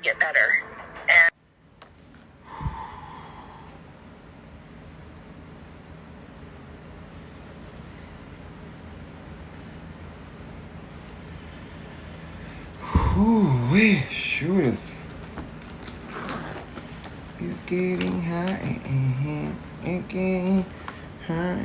and get better. And Ooh, shoot us. It's getting hot and getting hot.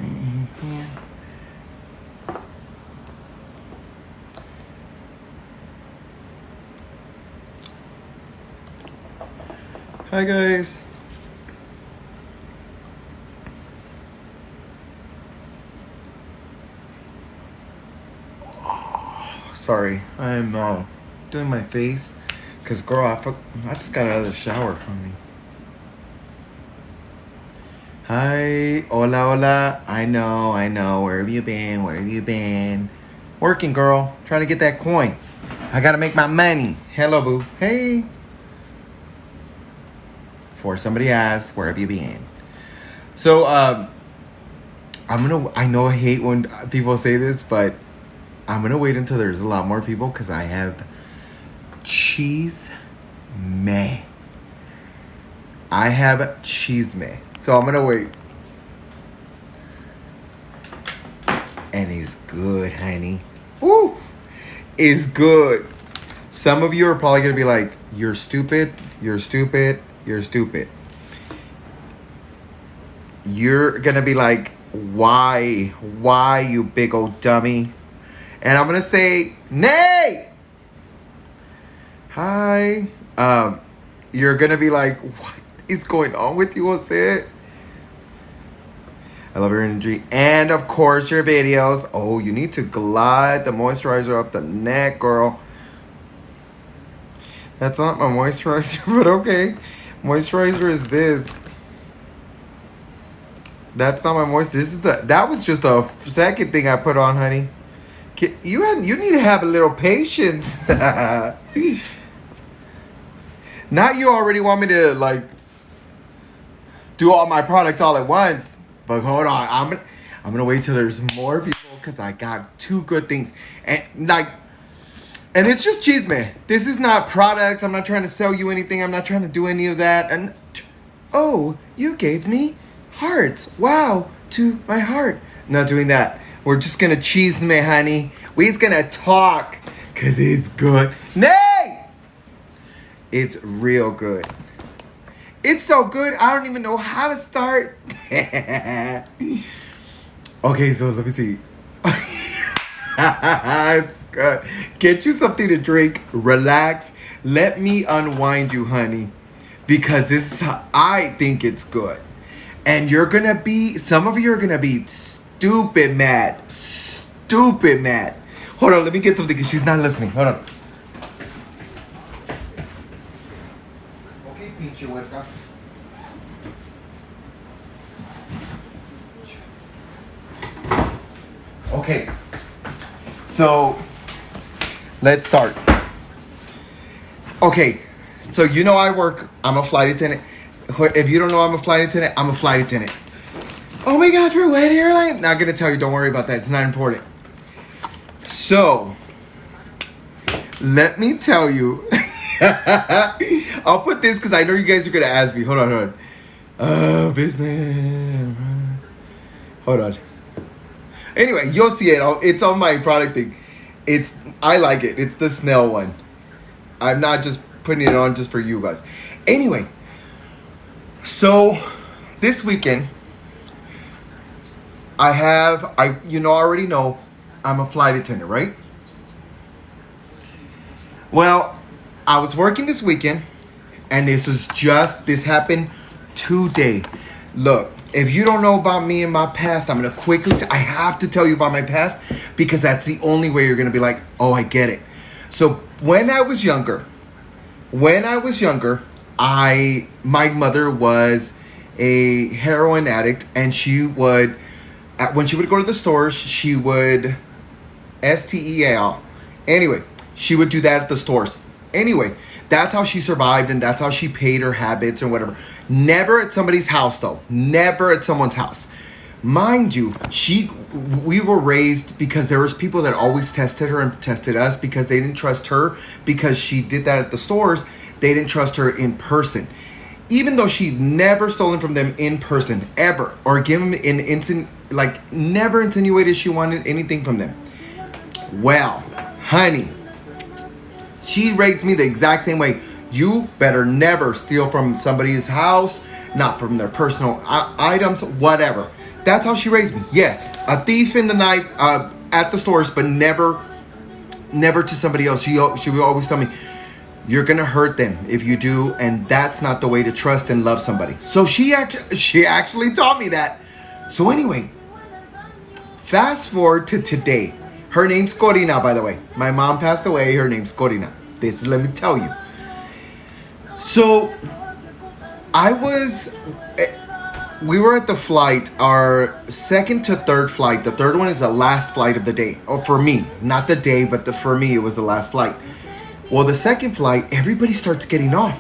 Hi guys. Sorry, I'm doing my face, cause girl, I just got out of the shower, honey. Hi, hola, hola. I know. Where have you been? Where have you been? Working, girl. Trying to get that coin. I gotta make my money. Hello, boo. Hey. Before somebody asks, where have you been? So, I know I hate when people say this, but I'm gonna wait until there's a lot more people because I have cheese meh. I have cheese meh. So I'm gonna wait. And it's good, honey. Ooh! It's good. Some of you are probably gonna be like, you're stupid, you're stupid, you're stupid. You're gonna be like, why, you big old dummy? And I'm gonna say, nay! Hi. You're gonna be like, what is going on with you, Jose? I love your energy. And of course, your videos. Oh, you need to glide the moisturizer up the neck, girl. That's not my moisturizer, but okay. Moisturizer is this. That's not my moisturizer. That was just a second thing I put on, honey. You need to have a little patience. Not you already want me to like do all my products all at once. But hold on, I'm gonna wait till there's more people because I got two good things. And it's just cheese, man. This is not products. I'm not trying to sell you anything. I'm not trying to do any of that. And oh, you gave me hearts. Wow, to my heart. Not doing that. We're just gonna cheese me, honey. We's gonna talk, cause it's good. Nay! It's real good. It's so good, I don't even know how to start. Okay, so let me see. It's good. Get you something to drink, relax. Let me unwind you, honey. Because this is how I think it's good. And some of you are gonna be stupid mad. Stupid mad. Hold on, let me get something because she's not listening. Hold on. Okay, pinche huerca. Okay. So, let's start. Okay. So, you know I'm a flight attendant. If you don't know I'm a flight attendant, I'm a flight attendant. Oh my God, we're wet airline. Not gonna tell you, don't worry about that. It's not important. So, let me tell you. I'll put this because I know you guys are gonna ask me. Hold on. Business. Hold on. Anyway, you'll see it. It's on my product thing. I like it. It's the Snell one. I'm not just putting it on just for you guys. Anyway, so this weekend I already know I'm a flight attendant, right? Well, I was working this weekend, and this happened today. Look, if you don't know about me and my past, I'm going to I have to tell you about my past, because that's the only way you're going to be like, oh, I get it. So, when I was younger, my mother was a heroin addict, and when she would go to the stores, she would STEAL. Anyway, she would do that at the stores. Anyway, that's how she survived, and that's how she paid her habits or whatever. Never at somebody's house, though. Never at someone's house. Mind you, we were raised because there was people that always tested her and tested us because they didn't trust her because she did that at the stores. they didn't trust her in person. Even though she'd never stolen from them in person, ever, or given an instant, like never insinuated she wanted anything from them. Well, honey, she raised me the exact same way. You better never steal from somebody's house, not from their personal items, whatever. That's how she raised me. Yes, a thief in the night at the stores, but never to somebody else. She would always tell me, you're gonna hurt them if you do, and that's not the way to trust and love somebody. So she actually taught me that. So anyway, fast forward to today. Her name's Corina, by the way. My mom passed away. Her name's Corina. Let me tell you. So we were at the flight, our second to third flight. The third one is the last flight of the day. Oh, for me, not the day, but for me, it was the last flight. Well, the second flight, everybody starts getting off.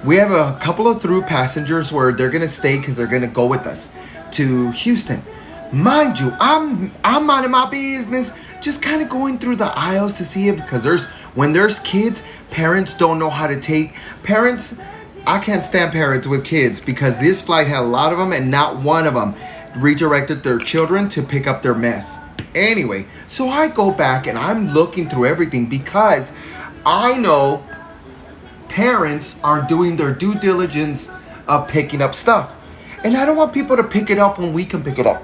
We have a couple of through passengers where they're gonna stay because they're gonna go with us to Houston. Mind you, I'm minding my business, just kind of going through the aisles to see it, because when there's kids, parents don't know how to take parents. I can't stand parents with kids, because this flight had a lot of them and not one of them redirected their children to pick up their mess. Anyway, so I go back and I'm looking through everything, because I know parents are doing their due diligence of picking up stuff. And I don't want people to pick it up when we can pick it up.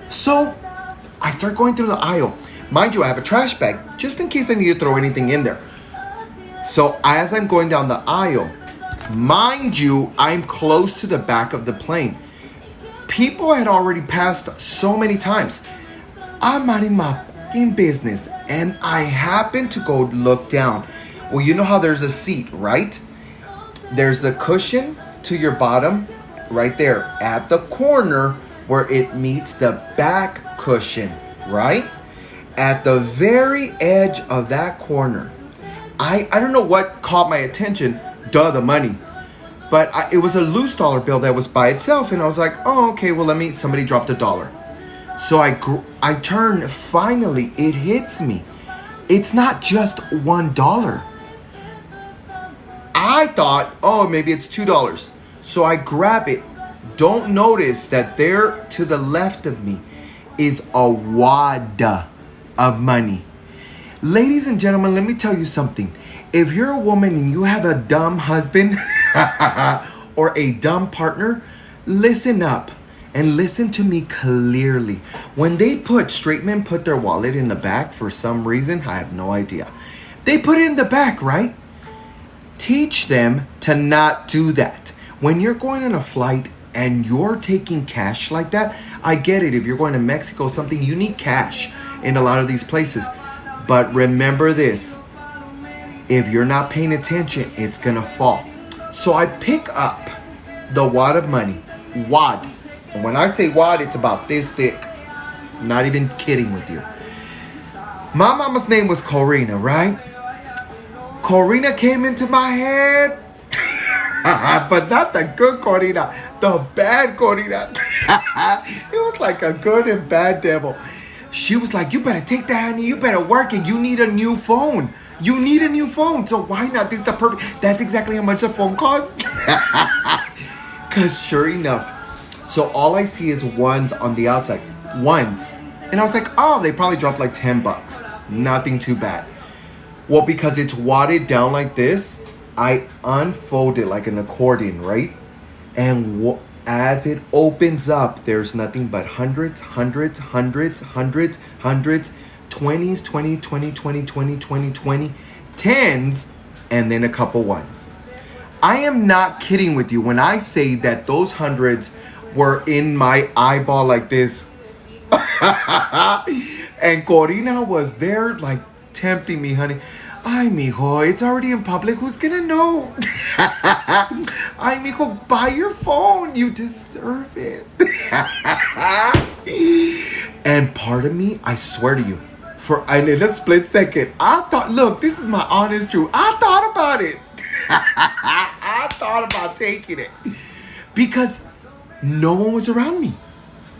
So I start going through the aisle. Mind you, I have a trash bag just in case I need to throw anything in there. So as I'm going down the aisle, mind you, I'm close to the back of the plane. People had already passed so many times. I'm minding my fucking business, and I happen to go look down. Well, you know how there's a seat, right? There's a cushion to your bottom right there at the corner where it meets the back cushion, right? At the very edge of that corner. I don't know what caught my attention. The money. But it was a loose dollar bill that was by itself, and I was like, oh, okay, well, somebody dropped $1. So I turn, finally, it hits me. It's not just $1. I thought, oh, maybe it's $2. So I grab it. Don't notice that there to the left of me is a wad of money. Ladies and gentlemen, let me tell you something. If you're a woman and you have a dumb husband or a dumb partner, listen up and listen to me clearly. When straight men put their wallet in the back for some reason, I have no idea. They put it in the back, right? Teach them to not do that. When you're going on a flight and you're taking cash like that, I get it. If you're going to Mexico, something, you need cash in a lot of these places. But remember this. If you're not paying attention, it's going to fall. So I pick up the wad of money. Wad. And when I say wad, it's about this thick. Not even kidding with you. My mama's name was Corina, right? Corina came into my head. But not the good Corina. The bad Corina. It was like a good and bad devil. She was like, you better take that, honey. You better work it. You need a new phone. You need a new phone. So why not? This is the perfect. That's exactly how much a phone costs. Because sure enough. So all I see is ones on the outside. Ones. And I was like, oh, they probably dropped like $10. Nothing too bad. Well, because it's wadded down like this, I unfold it like an accordion, right? And as it opens up, there's nothing but hundreds, 20s, 20, tens, and then a couple ones. I am not kidding with you when I say that those hundreds were in my eyeball like this. And Corina was there like tempting me, honey. Ay, mijo, it's already in public. Who's gonna know? Ay, mijo, buy your phone. You deserve it. And part of me, I swear to you, and in a split second, I thought, look, this is my honest truth. I thought about it. I thought about taking it. Because no one was around me.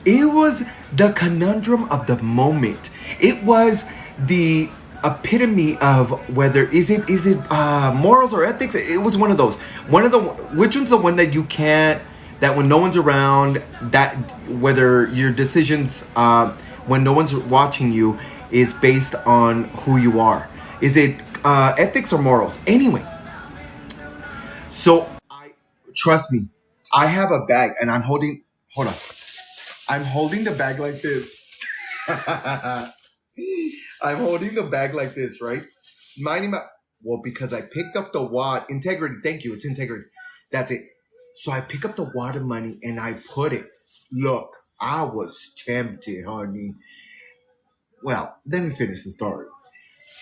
It was the conundrum of the moment. It was the epitome of whether is it morals or ethics. It was one of those. One of the which one's the one that you can't, that when no one's around, that whether your decisions when no one's watching you is based on who you are. Is it ethics or morals? Anyway, so I trust me. I have a bag and I'm holding. Hold on. I'm holding the bag like this. I'm holding the bag like this, right? Minding my well, because I picked up the wad. Integrity, thank you. It's integrity. That's it. So I pick up the wad of money and I put it. Look, I was tempted, honey. Well, let me finish the story.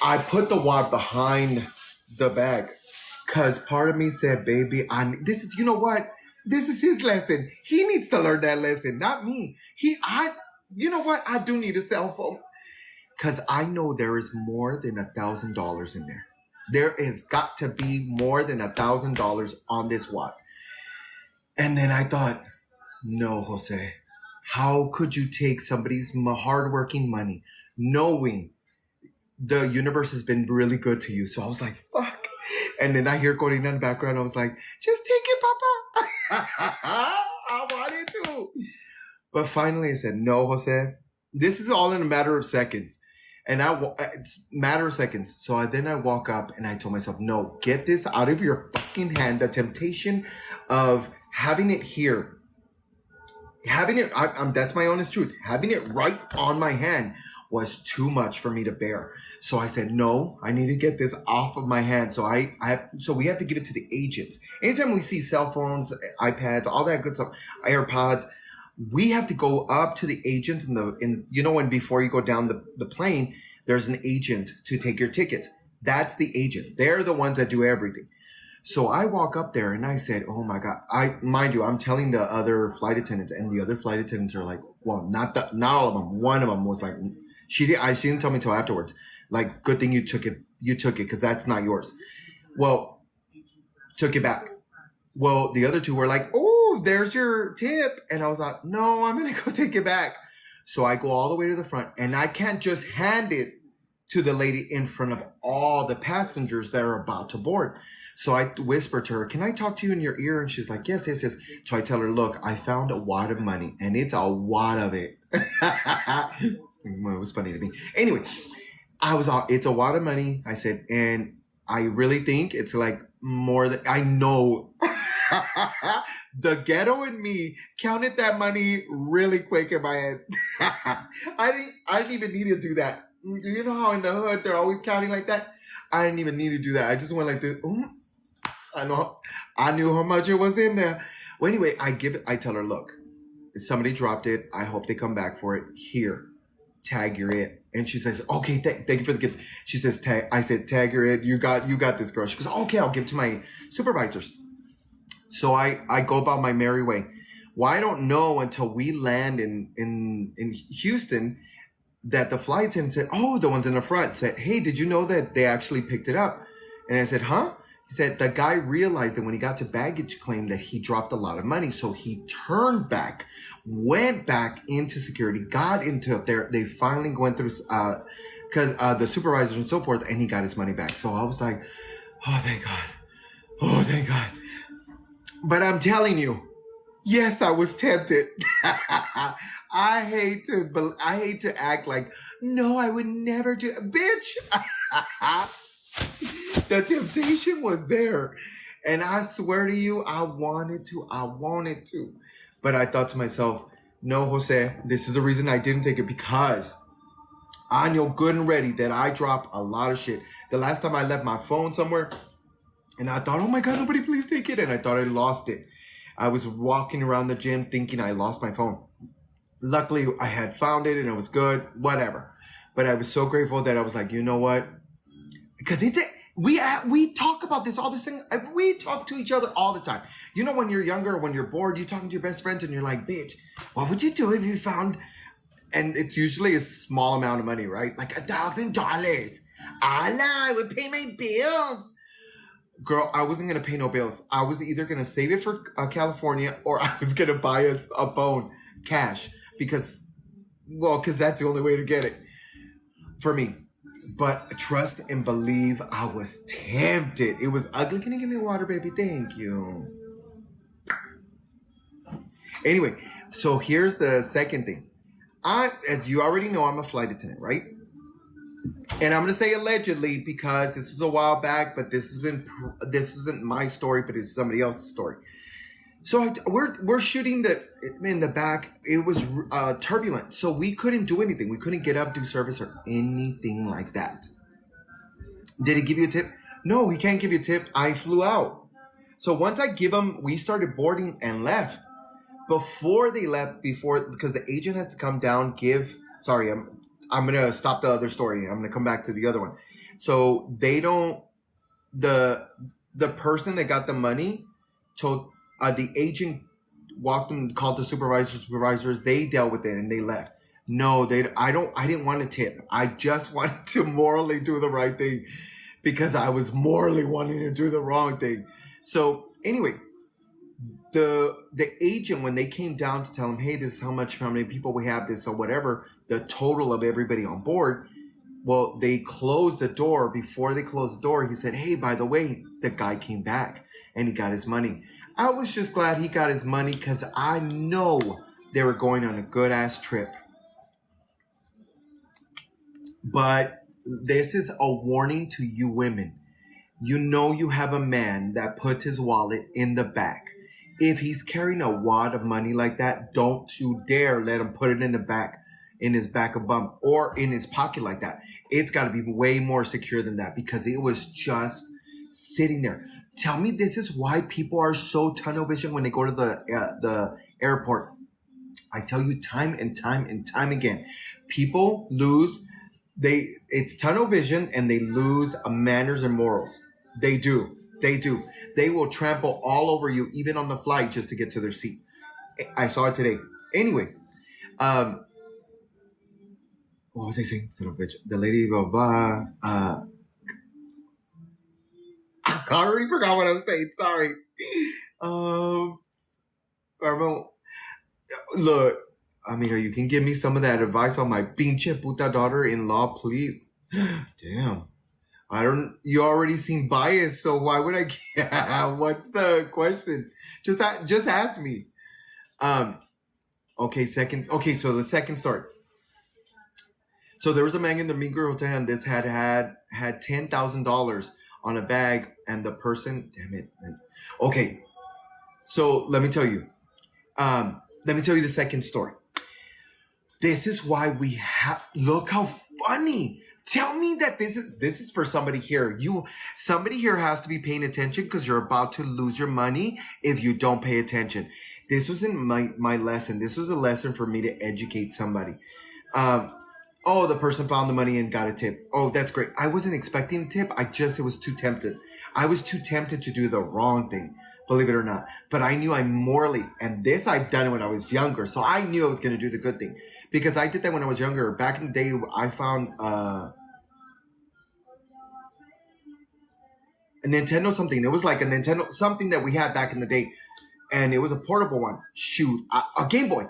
I put the wad behind the bag because part of me said, "Baby, this is you know what? This is his lesson. He needs to learn that lesson, not me. You know what? I do need a cell phone." Because I know there is more than $1,000 in there. There has got to be more than $1,000 on this watch. And then I thought, no, Jose, how could you take somebody's hardworking money, knowing the universe has been really good to you? So I was like, fuck. And then I hear Corina in the background. I was like, just take it, Papa. I wanted to. But finally I said, no, Jose, this is all in a matter of seconds. And it's a matter of seconds. So I walk up and I told myself, no, get this out of your fucking hand. The temptation of having it here, having it, that's my honest truth. Having it right on my hand was too much for me to bear. So I said, no, I need to get this off of my hand. So so we have to give it to the agents. Anytime we see cell phones, iPads, all that good stuff, AirPods, we have to go up to the agent when before you go down the plane, there's an agent to take your tickets. That's the agent. They're the ones that do everything. So I walk up there and I said, oh my God, mind you, I'm telling the other flight attendants, and the other flight attendants are like, well, not all of them. One of them was like, she didn't tell me till afterwards. Like, good thing you took it because that's not yours. Well, took it back. Well, the other two were like, oh, there's your tip. And I was like, no, I'm going to go take it back. So I go all the way to the front and I can't just hand it to the lady in front of all the passengers that are about to board. So I whisper to her, can I talk to you in your ear? And she's like, yes. So I tell her, look, I found a wad of money and it's a wad of it. It was funny to me. Anyway, it's a wad of money. I said, and I really think it's like more than I know. The ghetto in me counted that money really quick in my head. I didn't even need to do that. You know how in the hood they're always counting like that? I didn't even need to do that. I just went like this. I knew how much it was in there. Well, anyway, I tell her, look, somebody dropped it. I hope they come back for it. Here, tag your it. And she says, okay, thank you for the gift. She says, tag. I said, tag your it. You got this, girl. She goes, okay, I'll give it to my supervisors. So I go about my merry way. Well, I don't know until we land in Houston that the flight attendant said, oh, the ones in the front said, hey, did you know that they actually picked it up? And I said, huh? He said the guy realized that when he got to baggage claim that he dropped a lot of money. So he turned back, went back into security, got into there. They finally went through because the supervisors and so forth, and he got his money back. So I was like, oh, thank God. Oh, thank God. But I'm telling you, yes, I was tempted. I hate to act like, no, I would never do it. Bitch. The temptation was there. And I swear to you, I wanted to. But I thought to myself, no, Jose, this is the reason I didn't take it, because I know good and ready that I drop a lot of shit. The last time I left my phone somewhere, and I thought, oh my God, nobody please take it. And I thought I lost it. I was walking around the gym thinking I lost my phone. Luckily, I had found it and it was good, whatever. But I was so grateful that I was like, you know what? Because we talk about this, all this thing. We talk to each other all the time. You know, when you're younger, when you're bored, you're talking to your best friends and you're like, bitch, what would you do if you found, and it's usually a small amount of money, right? Like $1,000. I would pay my bills. Girl, I wasn't going to pay no bills. I was either going to save it for California or I was going to buy a phone cash because that's the only way to get it for me. But trust and believe, I was tempted. It was ugly. Can you give me water, baby? Thank you. Anyway, so here's the second thing. As you already know, I'm a flight attendant, right? And I'm gonna say allegedly because this is a while back, but this isn't my story, but it's somebody else's story. So we're shooting in the back. It was turbulent, so we couldn't do anything. We couldn't get up, do service, or anything like that. Did he give you a tip? No, he can't give you a tip. I flew out. So once I give him, we started boarding and left. Before they left, because the agent has to come down, sorry, I'm gonna stop the other story. I'm gonna come back to the other one. So they don't the person that got the money told the agent walked them, called the supervisors. They dealt with it and they left. No, I didn't want a tip. I just wanted to morally do the right thing because I was morally wanting to do the wrong thing. So anyway, the agent, when they came down to tell him, hey, this is how many people we have, this or whatever, the total of everybody on board. Well, they closed the door. Before they closed the door, he said, hey, by the way, the guy came back and he got his money. I was just glad he got his money because I know they were going on a good ass trip. But this is a warning to you women. You know you have a man that puts his wallet in the back. If he's carrying a wad of money like that, don't you dare let him put it in the back, in his back of bum, or in his pocket like that. It's got to be way more secure than that because it was just sitting there. Tell me this is why people are so tunnel vision when they go to the airport. I tell you time and time and time again, people lose. It's tunnel vision and they lose manners and morals. They do. They will trample all over you, even on the flight, just to get to their seat. I saw it today. Anyway, what was I saying? Son of a bitch. The lady blah blah. I already forgot what I was saying. Sorry. Look, amiga, you can give me some of that advice on my pinche puta daughter-in-law, please. Damn. You already seem biased, so why would I? What's the question? Just ask me. Okay, so the second story. So there was a man in the Mean Girl Hotel, and this had $10,000 on a bag, and the person, damn it. Okay, so let me tell you. The second story. This is why we have. Look how funny. Tell me that this is for somebody here. Somebody here has to be paying attention because you're about to lose your money if you don't pay attention. This wasn't my lesson. This was a lesson for me to educate somebody. The person found the money and got a tip. Oh, that's great. I wasn't expecting a tip. It was too tempted. I was too tempted to do the wrong thing, believe it or not. But I knew I'm morally, and this I've done it when I was younger. So I knew I was going to do the good thing because I did that when I was younger. Back in the day, I found a Nintendo something. It was like a Nintendo something that we had back in the day. And it was a portable one. Shoot, a Game Boy.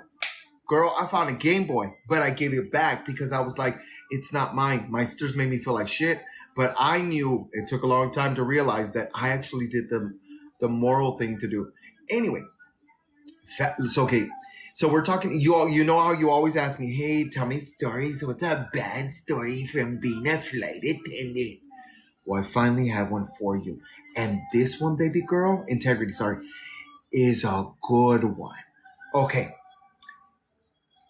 Girl, I found a Game Boy, but I gave it back because I was like, it's not mine. My sisters made me feel like shit. But I knew it took a long time to realize that I actually did the moral thing to do. Anyway, it's okay. So we're talking, you know how you always ask me, hey, tell me stories. What's a bad story from being a flight attendant? Well, I finally have one for you. And this one, baby girl, integrity, sorry, is a good one. Okay.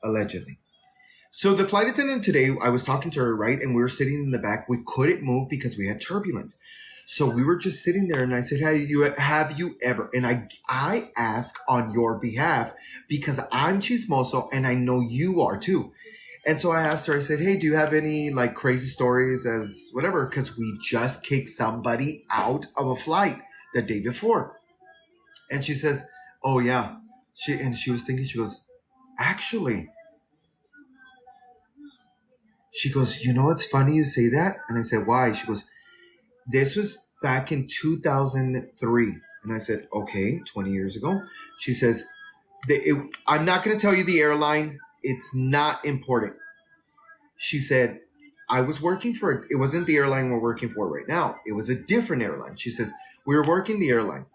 Allegedly. So the flight attendant today, I was talking to her, right? And we were sitting in the back. We couldn't move because we had turbulence. So we were just sitting there and I said, hey, have you ever? And I ask on your behalf because I'm chismoso and I know you are too. And so I asked her, I said, hey, do you have any like crazy stories as whatever? Because we just kicked somebody out of a flight the day before. And she says, oh yeah. She was thinking, she goes, actually, she goes, you know, it's funny you say that. And I said, why? She goes, this was back in 2003. And I said, okay, 20 years ago. She says, I'm not going to tell you the airline. It's not important. She said, I was working for, it wasn't the airline we're working for right now. It was a different airline. She says, we were working the airline.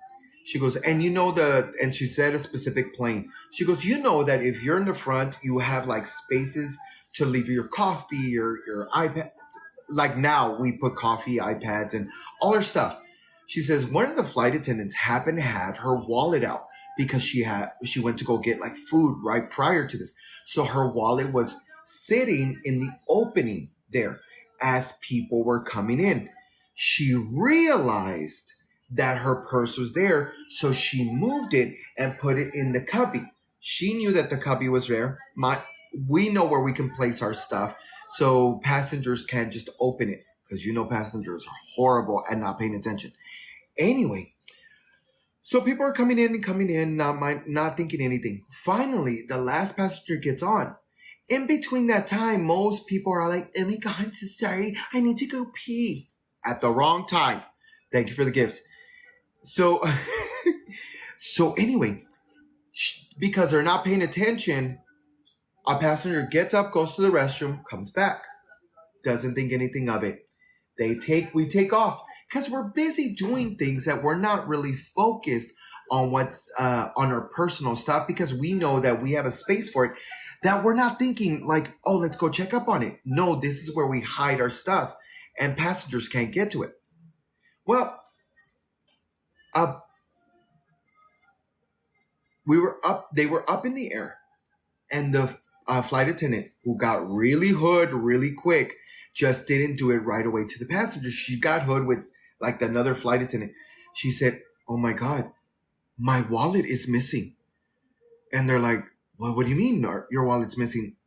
She goes, and you know and she said a specific plane. She goes, you know that if you're in the front, you have like spaces to leave your coffee, your iPad. Like now we put coffee, iPads, and all her stuff. She says one of the flight attendants happened to have her wallet out because she went to go get like food right prior to this. So her wallet was sitting in the opening there as people were coming in. She realized that her purse was there, so she moved it and put it in the cubby. She knew that the cubby was there. We know where we can place our stuff, so passengers can't just open it because passengers are horrible at not paying attention. Anyway, so people are coming in, not thinking anything. Finally, the last passenger gets on. In between that time, most people are like, "Oh my God, I'm so sorry. I need to go pee." At the wrong time. Thank you for the gifts. So, so anyway, because they're not paying attention, a passenger gets up, goes to the restroom, comes back, doesn't think anything of it. We take off because we're busy doing things that we're not really focused on what's on our personal stuff, because we know that we have a space for it, that we're not thinking like, oh, let's go check up on it. No, this is where we hide our stuff and passengers can't get to it. Well, they were up in the air, and the flight attendant, who got really hood really quick, just didn't do it right away to the passenger. She got hood with like another flight attendant. She said, "Oh my God, my wallet is missing." And they're like, "Well, what do you mean your wallet's missing?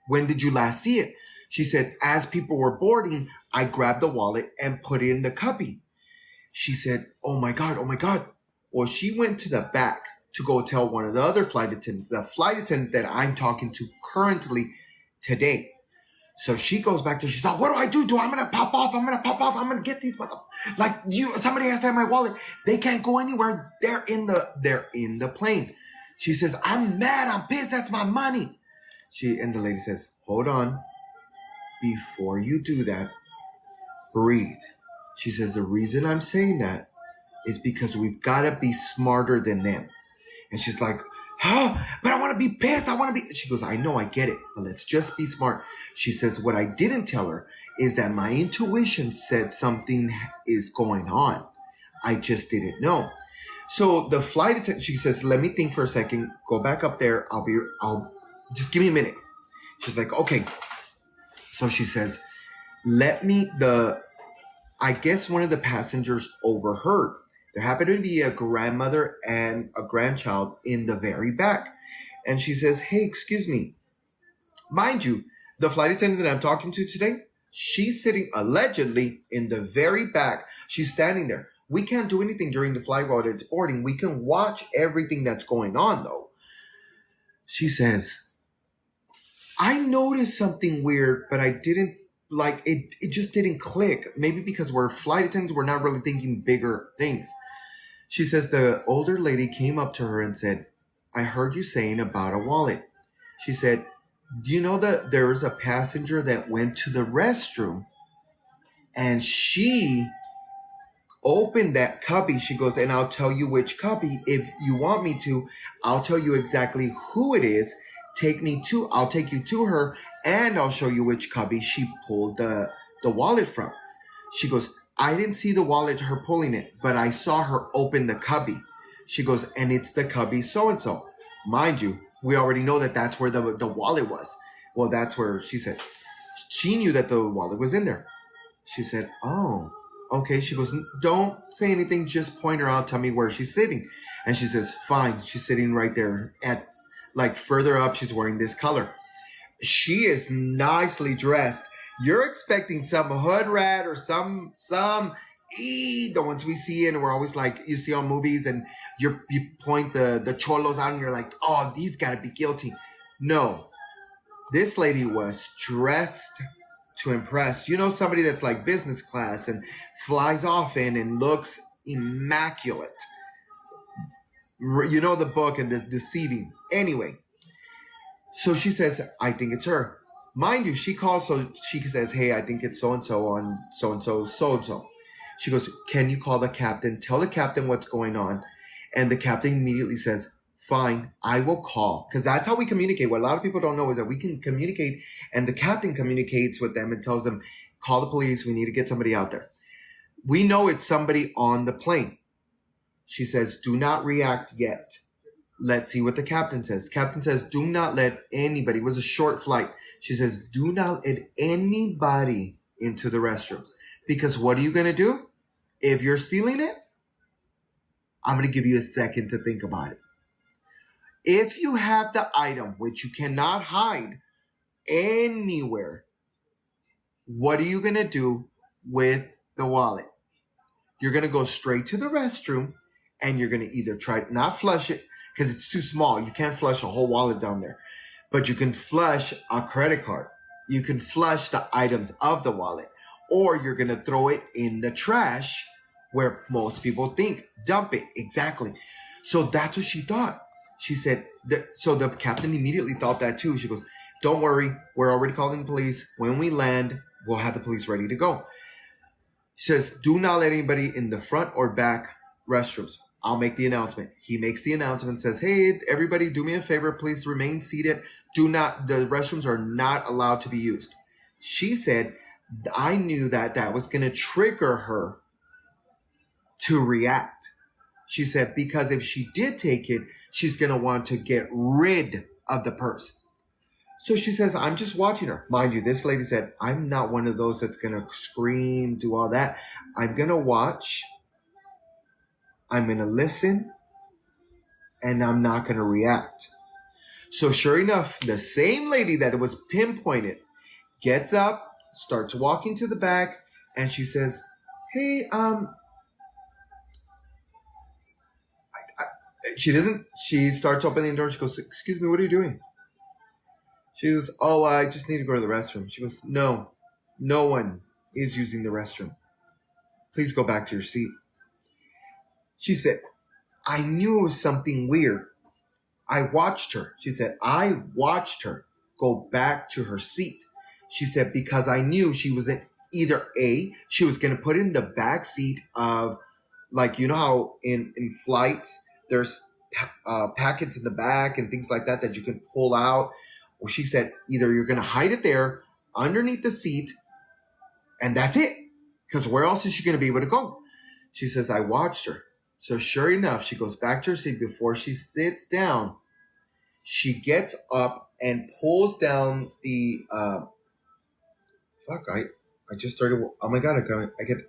When did you last see it?" She said, "As people were boarding, I grabbed the wallet and put it in the cubby." She said, "Oh my God, oh my God." Well, she went to the back to go tell one of the other flight attendants, the flight attendant that I'm talking to currently today. So she goes back there. She's like, "What do? I'm going to pop off. I'm going to get these. Like somebody has to have my wallet. They can't go anywhere. They're in the plane." She says, "I'm mad. I'm pissed. That's my money." And the lady says, "Hold on. Before you do that, breathe." She says, "The reason I'm saying that is because we've got to be smarter than them." And she's like, "Huh? But I want to be pissed. I want to be." She goes, "I know, I get it, but let's just be smart." She says, "What I didn't tell her is that my intuition said something is going on. I just didn't know." So the flight attendant, she says, "Let me think for a second. Go back up there. I'll just give me a minute." She's like, "Okay." So she says, I guess one of the passengers overheard. There happened to be a grandmother and a grandchild in the very back. And she says, "Hey, excuse me." Mind you, the flight attendant that I'm talking to today, she's sitting allegedly in the very back. She's standing there. We can't do anything during the flight while it's boarding. We can watch everything that's going on, though. She says, "I noticed something weird, but I didn't like it. It just didn't click. Maybe because we're flight attendants, we're not really thinking bigger things." She says the older lady came up to her and said, "I heard you saying about a wallet." She said, "Do you know that there was a passenger that went to the restroom and she opened that cubby?" She goes, "And I'll tell you which cubby. If you want me to, I'll tell you exactly who it is. I'll take you to her, and I'll show you which cubby she pulled the wallet from." She goes, "I didn't see the wallet, her pulling it, but I saw her open the cubby." She goes, "And it's the cubby so-and-so." Mind you, we already know that that's where the wallet was. Well, that's where she said she knew that the wallet was in there. She said, "Oh, okay." She goes, "Don't say anything. Just point her out. Tell me where she's sitting." And she says, "Fine." She's sitting right there at like further up. She's wearing this color. She is nicely dressed. You're expecting some hood rat or some the ones we see, and we're always like, you see on movies, and you point the cholos out and you're like, "Oh, these gotta be guilty." No, this lady was dressed to impress. Somebody that's like business class and flies off in and looks immaculate. The book and this deceiving. Anyway, so she says, "I think it's her." Mind you, she calls, so she says, hey, I think it's so-and-so on so-and-so, so-and-so. She goes, can you call the captain? Tell the captain what's going on. And the captain immediately says, fine, I will call. Because that's how we communicate. What a lot of people don't know is that we can communicate, and the captain communicates with them and tells them, call the police. We need to get somebody out there. We know it's somebody on the plane. She says, do not react yet. Let's see what the captain says. Captain says, do not let anybody, it was a short flight. She says, do not let anybody into the restrooms. Because what are you going to do? If you're stealing it, I'm going to give you a second to think about it. If you have the item, which you cannot hide anywhere, what are you going to do with the wallet? You're going to go straight to the restroom, and you're going to either try not flush it because it's too small. You can't flush a whole wallet down there, but you can flush a credit card. You can flush the items of the wallet, or you're going to throw it in the trash where most people think, dump it. Exactly. So that's what she thought. She said, so the captain immediately thought that too. She goes, don't worry. We're already calling the police. When we land, we'll have the police ready to go. She says, do not let anybody in the front or back restrooms. I'll make the announcement. He makes the announcement, says, hey, everybody, do me a favor. Please remain seated. The restrooms are not allowed to be used. She said, I knew that was going to trigger her to react. She said, because if she did take it, she's going to want to get rid of the purse. So she says, I'm just watching her. Mind you, this lady said, I'm not one of those that's going to scream, do all that. I'm going to watch. I'm going to listen. And I'm not going to react. So sure enough, the same lady that was pinpointed gets up, starts walking to the back, and she says, hey, she starts opening the door. She goes, excuse me, what are you doing? She goes, oh, I just need to go to the restroom. She goes, no one is using the restroom. Please go back to your seat. She said, I knew it was something weird. I watched her. She said, I watched her go back to her seat. She said, because I knew she was either A, she was going to put in the back seat of, like, you know how in flights, there's packets in the back and things like that you can pull out. Or she said, either you're going to hide it there underneath the seat, and that's it. Because where else is she going to be able to go? She says, I watched her. So sure enough, she goes back to her seat. Before she sits down, she gets up and pulls down the, I just started, oh my God,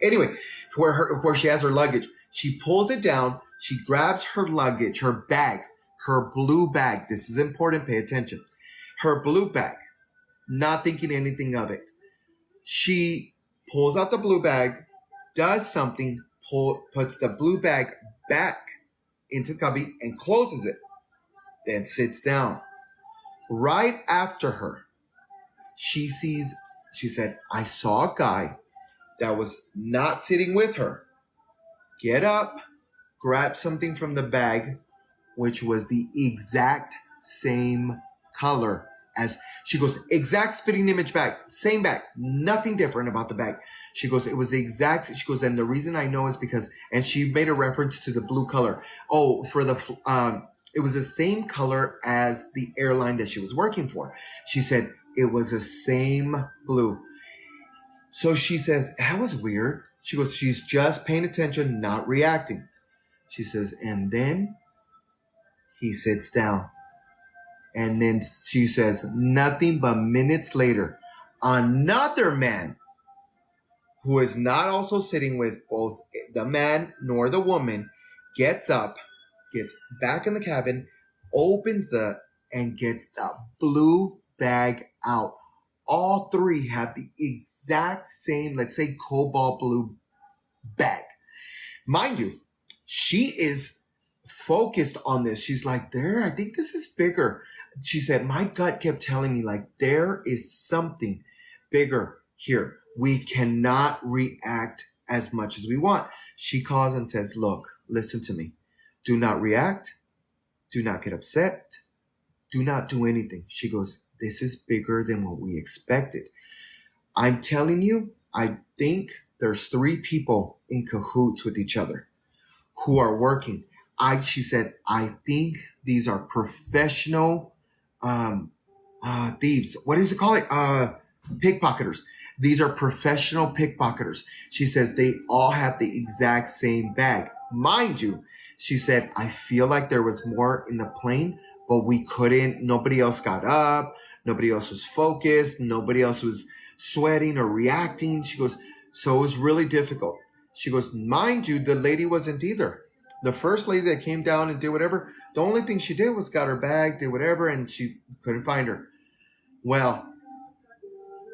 anyway, where she has her luggage. She pulls it down. She grabs her luggage, her bag, her blue bag. This is important. Pay attention. Her blue bag, not thinking anything of it. She pulls out the blue bag, does something, puts the blue bag back into the cubby and closes it, then sits down. Right after her, she said, I saw a guy that was not sitting with her get up, grab something from the bag, which was the exact same color as, she goes, exact spitting image bag, same bag, nothing different about the bag. She goes, it was the exact, she goes, and the reason I know is because, and she made a reference to the blue color. Oh, it was the same color as the airline that she was working for. She said it was the same blue. So she says, that was weird. She goes, she's just paying attention, not reacting. She says, and then he sits down. And then she says, nothing but minutes later, another man who is not also sitting with both the man nor the woman gets up, gets back in the cabin, and gets the blue bag out. All three have the exact same, let's say, cobalt blue bag. Mind you, she is focused on this. She's like, I think this is bigger. She said, my gut kept telling me, like, there is something bigger here. We cannot react as much as we want. She calls and says, look, listen to me. Do not react. Do not get upset. Do not do anything. She goes, this is bigger than what we expected. I'm telling you, I think there's 3 people in cahoots with each other who are working. She said, I think these are professional um, thieves. What is it called? Pickpocketers. These are professional pickpocketers. She says they all have the exact same bag. Mind you, she said, I feel like there was more in the plane, but we couldn't. Nobody else got up. Nobody else was focused. Nobody else was sweating or reacting. She goes, so it was really difficult. She goes, mind you, the lady wasn't either. The first lady that came down and did whatever, the only thing she did was got her bag, did whatever, and she couldn't find her. Well,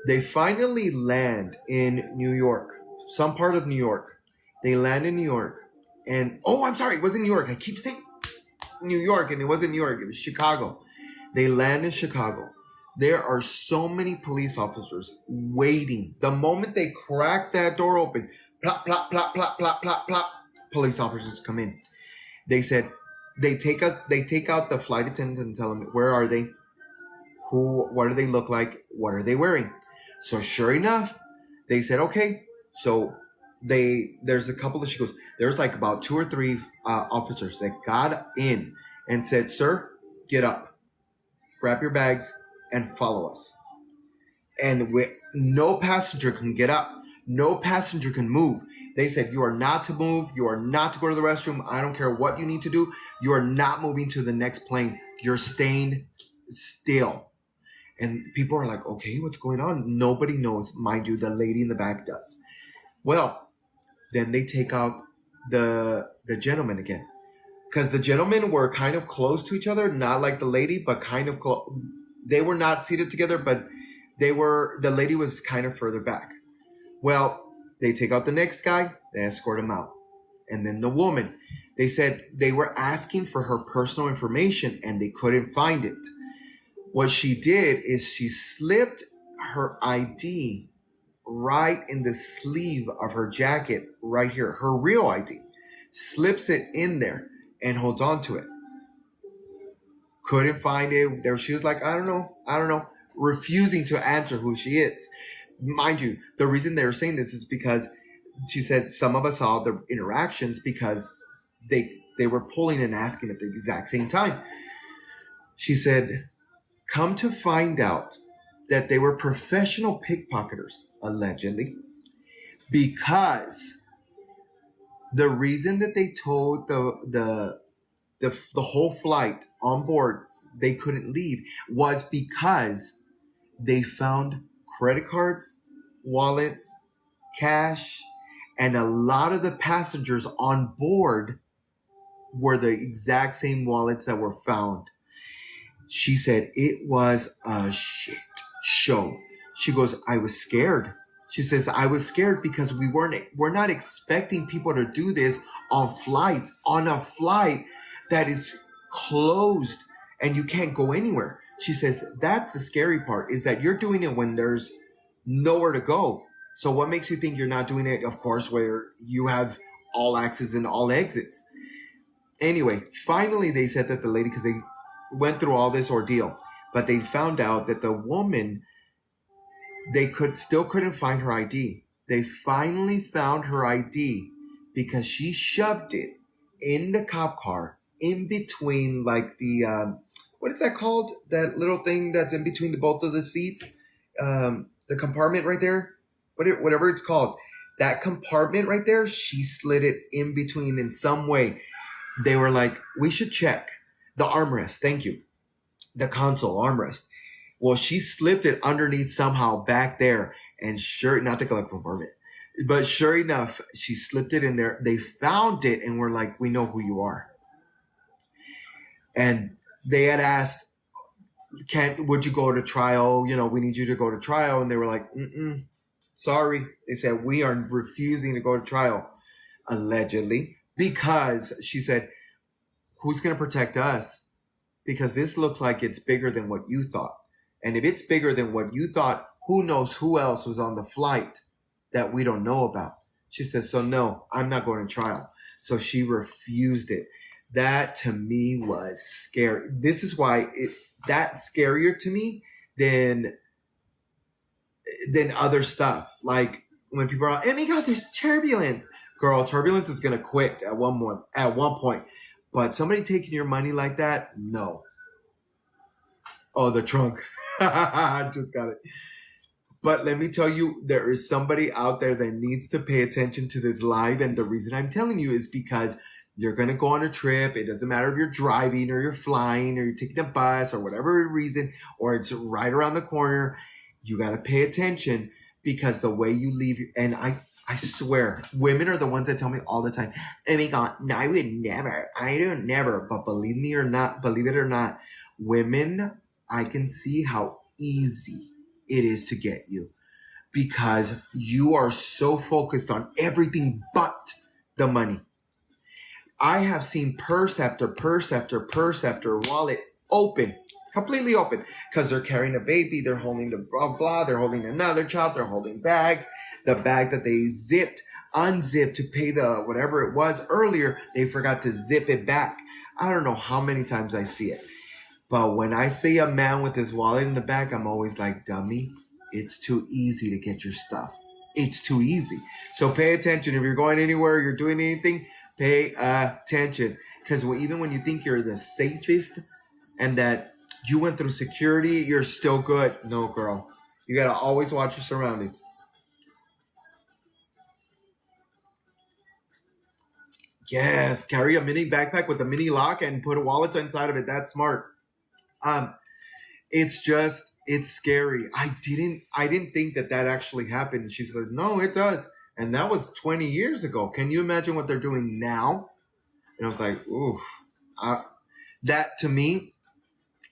they finally land in New York, some part of New York. They land in New York. And, oh, I'm sorry, it wasn't New York. I keep saying New York, and it wasn't New York. It was Chicago. They land in Chicago. There are so many police officers waiting. The moment they crack that door open, plop, plop, plop, plop, plop, plop, plop, police officers come in. They said, they take out the flight attendants and tell them, where are they? What do they look like? What are they wearing? So sure enough, they said, okay. So there's a couple of, she goes, there's like about 2 or 3 officers that got in and said, sir, get up, grab your bags and follow us. And no passenger can get up. No passenger can move. They said, you are not to move. You are not to go to the restroom. I don't care what you need to do. You are not moving to the next plane. You're staying still. And people are like, okay, what's going on? Nobody knows. Mind you, the lady in the back does. Well, then they take out the gentleman again. Because the gentlemen were kind of close to each other, not like the lady, but kind of close. They were not seated together, but the lady was kind of further back. Well, they take out the next guy, they escort him out. And then the woman, they said they were asking for her personal information and they couldn't find it. What she did is she slipped her ID right in the sleeve of her jacket right here, her real ID, slips it in there and holds on to it. Couldn't find it. There she was like, I don't know, refusing to answer who she is. Mind you, the reason they were saying this is because she said some of us saw the interactions because they were pulling and asking at the exact same time. She said, come to find out that they were professional pickpocketers, allegedly, because the reason that they told the whole flight on board they couldn't leave was because they found credit cards, wallets, cash, and a lot of the passengers on board were the exact same wallets that were found. She said it was a shit show. She goes, I was scared. She says, I was scared because we're not expecting people to do this on a flight that is closed and you can't go anywhere. She says, that's the scary part, is that you're doing it when there's nowhere to go. So what makes you think you're not doing it, of course, where you have all access and all exits? Anyway, finally they said that the lady, because they went through all this ordeal, but they found out that the woman, still couldn't find her ID. They finally found her ID because she shoved it in the cop car in between, like the what is that called? That little thing that's in between both of the seats, the compartment right there, whatever it's called. That compartment right there, she slid it in between in some way. They were like, we should check the armrest. Thank you. The console armrest. Well, she slipped it underneath somehow back there, and not the glove compartment, but sure enough, she slipped it in there. They found it and were like, we know who you are. And they had asked, would you go to trial? We need you to go to trial. And they were like, sorry. They said, we are refusing to go to trial, allegedly, because she said, who's going to protect us? Because this looks like it's bigger than what you thought. And if it's bigger than what you thought, who knows who else was on the flight that we don't know about? She says, so no, I'm not going to trial. So she refused it. That to me was scary. This is why that's scarier to me than other stuff. Like when people are like, oh my god, there's turbulence. Girl, turbulence is gonna quit at one point. But somebody taking your money like that, no. Oh, the trunk. I just got it. But let me tell you, there is somebody out there that needs to pay attention to this live. And the reason I'm telling you is because you're going to go on a trip. It doesn't matter if you're driving or you're flying or you're taking a bus or whatever reason, or it's right around the corner. You got to pay attention because the way you leave, and I swear, women are the ones that tell me all the time, oh my God, no, I would never. I don't never. But believe it or not, women, I can see how easy it is to get you because you are so focused on everything but the money. I have seen purse after purse after purse after wallet open, completely open, because they're carrying a baby, they're holding the blah blah, they're holding another child, they're holding bags. The bag that they unzipped to pay the whatever it was earlier, they forgot to zip it back. I don't know how many times I see it. But when I see a man with his wallet in the back, I'm always like, dummy, it's too easy to get your stuff. It's too easy. So pay attention. If you're going anywhere, you're doing anything, pay attention. Because even when you think you're the safest and that you went through security, you're still good. No, girl. You got to always watch your surroundings. Yes, carry a mini backpack with a mini lock and put a wallet inside of it. That's smart. It's scary. I didn't think that actually happened. She said, no, it does. And that was 20 years ago. Can you imagine what they're doing now? And I was like, oof. That to me,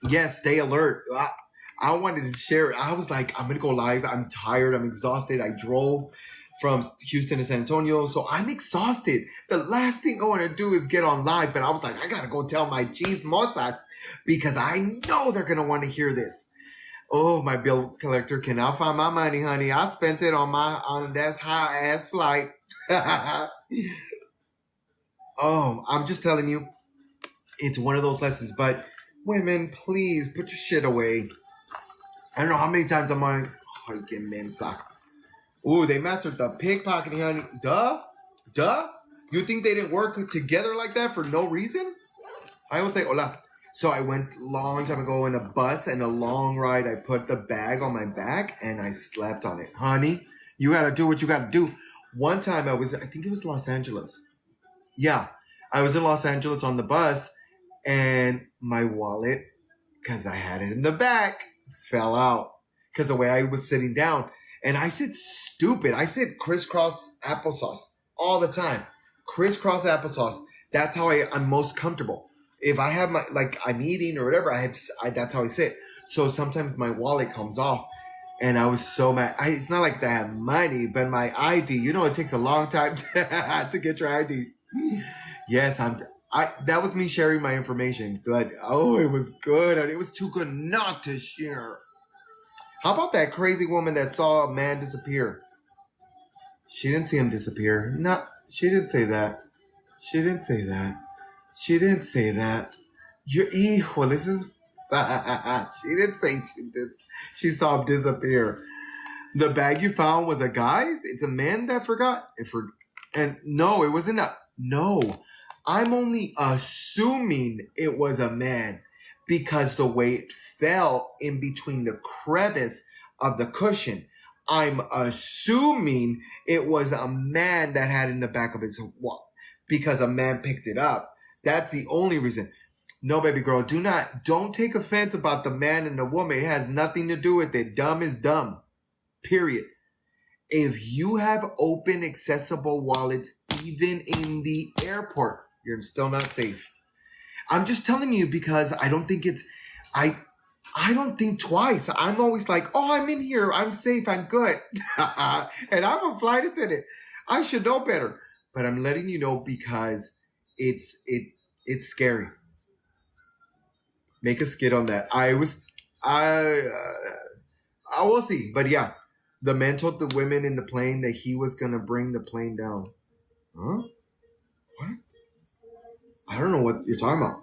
yes, stay alert. I wanted to share it. I was like, I'm going to go live. I'm tired. I'm exhausted. I drove from Houston to San Antonio. So I'm exhausted. The last thing I want to do is get on live. But I was like, I got to go tell my chismosas because I know they're going to want to hear this. Oh, my bill collector cannot find my money, honey. I spent it on that high ass flight. Oh, I'm just telling you, it's one of those lessons. But women, please put your shit away. I don't know how many times I'm like, oh, que mensa. Ooh, they mastered the pickpocketing, honey. Duh. You think they didn't work together like that for no reason? I always say, hola. So I went a long time ago in a bus and a long ride. I put the bag on my back and I slept on it. Honey, you got to do what you got to do. One time I think it was Los Angeles. Yeah, I was in Los Angeles on the bus and my wallet, because I had it in the back, fell out because the way I was sitting down. And I said stupid. I said crisscross applesauce all the time. Crisscross applesauce. That's how I'm most comfortable. If I have I'm eating or whatever, that's how I sit. So sometimes my wallet comes off and I was so mad. It's not like I have money, but my ID, it takes a long time to get your ID. Yes, that was me sharing my information, but it was good. It was too good not to share. How about that crazy woman that saw a man disappear? She didn't see him disappear. No, she didn't say that. She didn't say that. She didn't say that. This is. She didn't say she did. She saw him disappear. The bag you found was a guy's? It's a man that forgot. And no, it wasn't no. I'm only assuming it was a man because the way it fell in between the crevice of the cushion. I'm assuming it was a man that had in the back of his wallet because a man picked it up. That's the only reason. No, baby girl, don't take offense about the man and the woman. It has nothing to do with it. Dumb is dumb. Period. If you have open, accessible wallets, even in the airport, you're still not safe. I'm just telling you because I don't think I don't think twice. I'm always like, oh, I'm in here. I'm safe. I'm good. And I'm a flight attendant. I should know better. But I'm letting you know because it's scary. Make a skit on that. I will see. But yeah, the man told the women in the plane that he was going to bring the plane down. Huh? What? I don't know what you're talking about.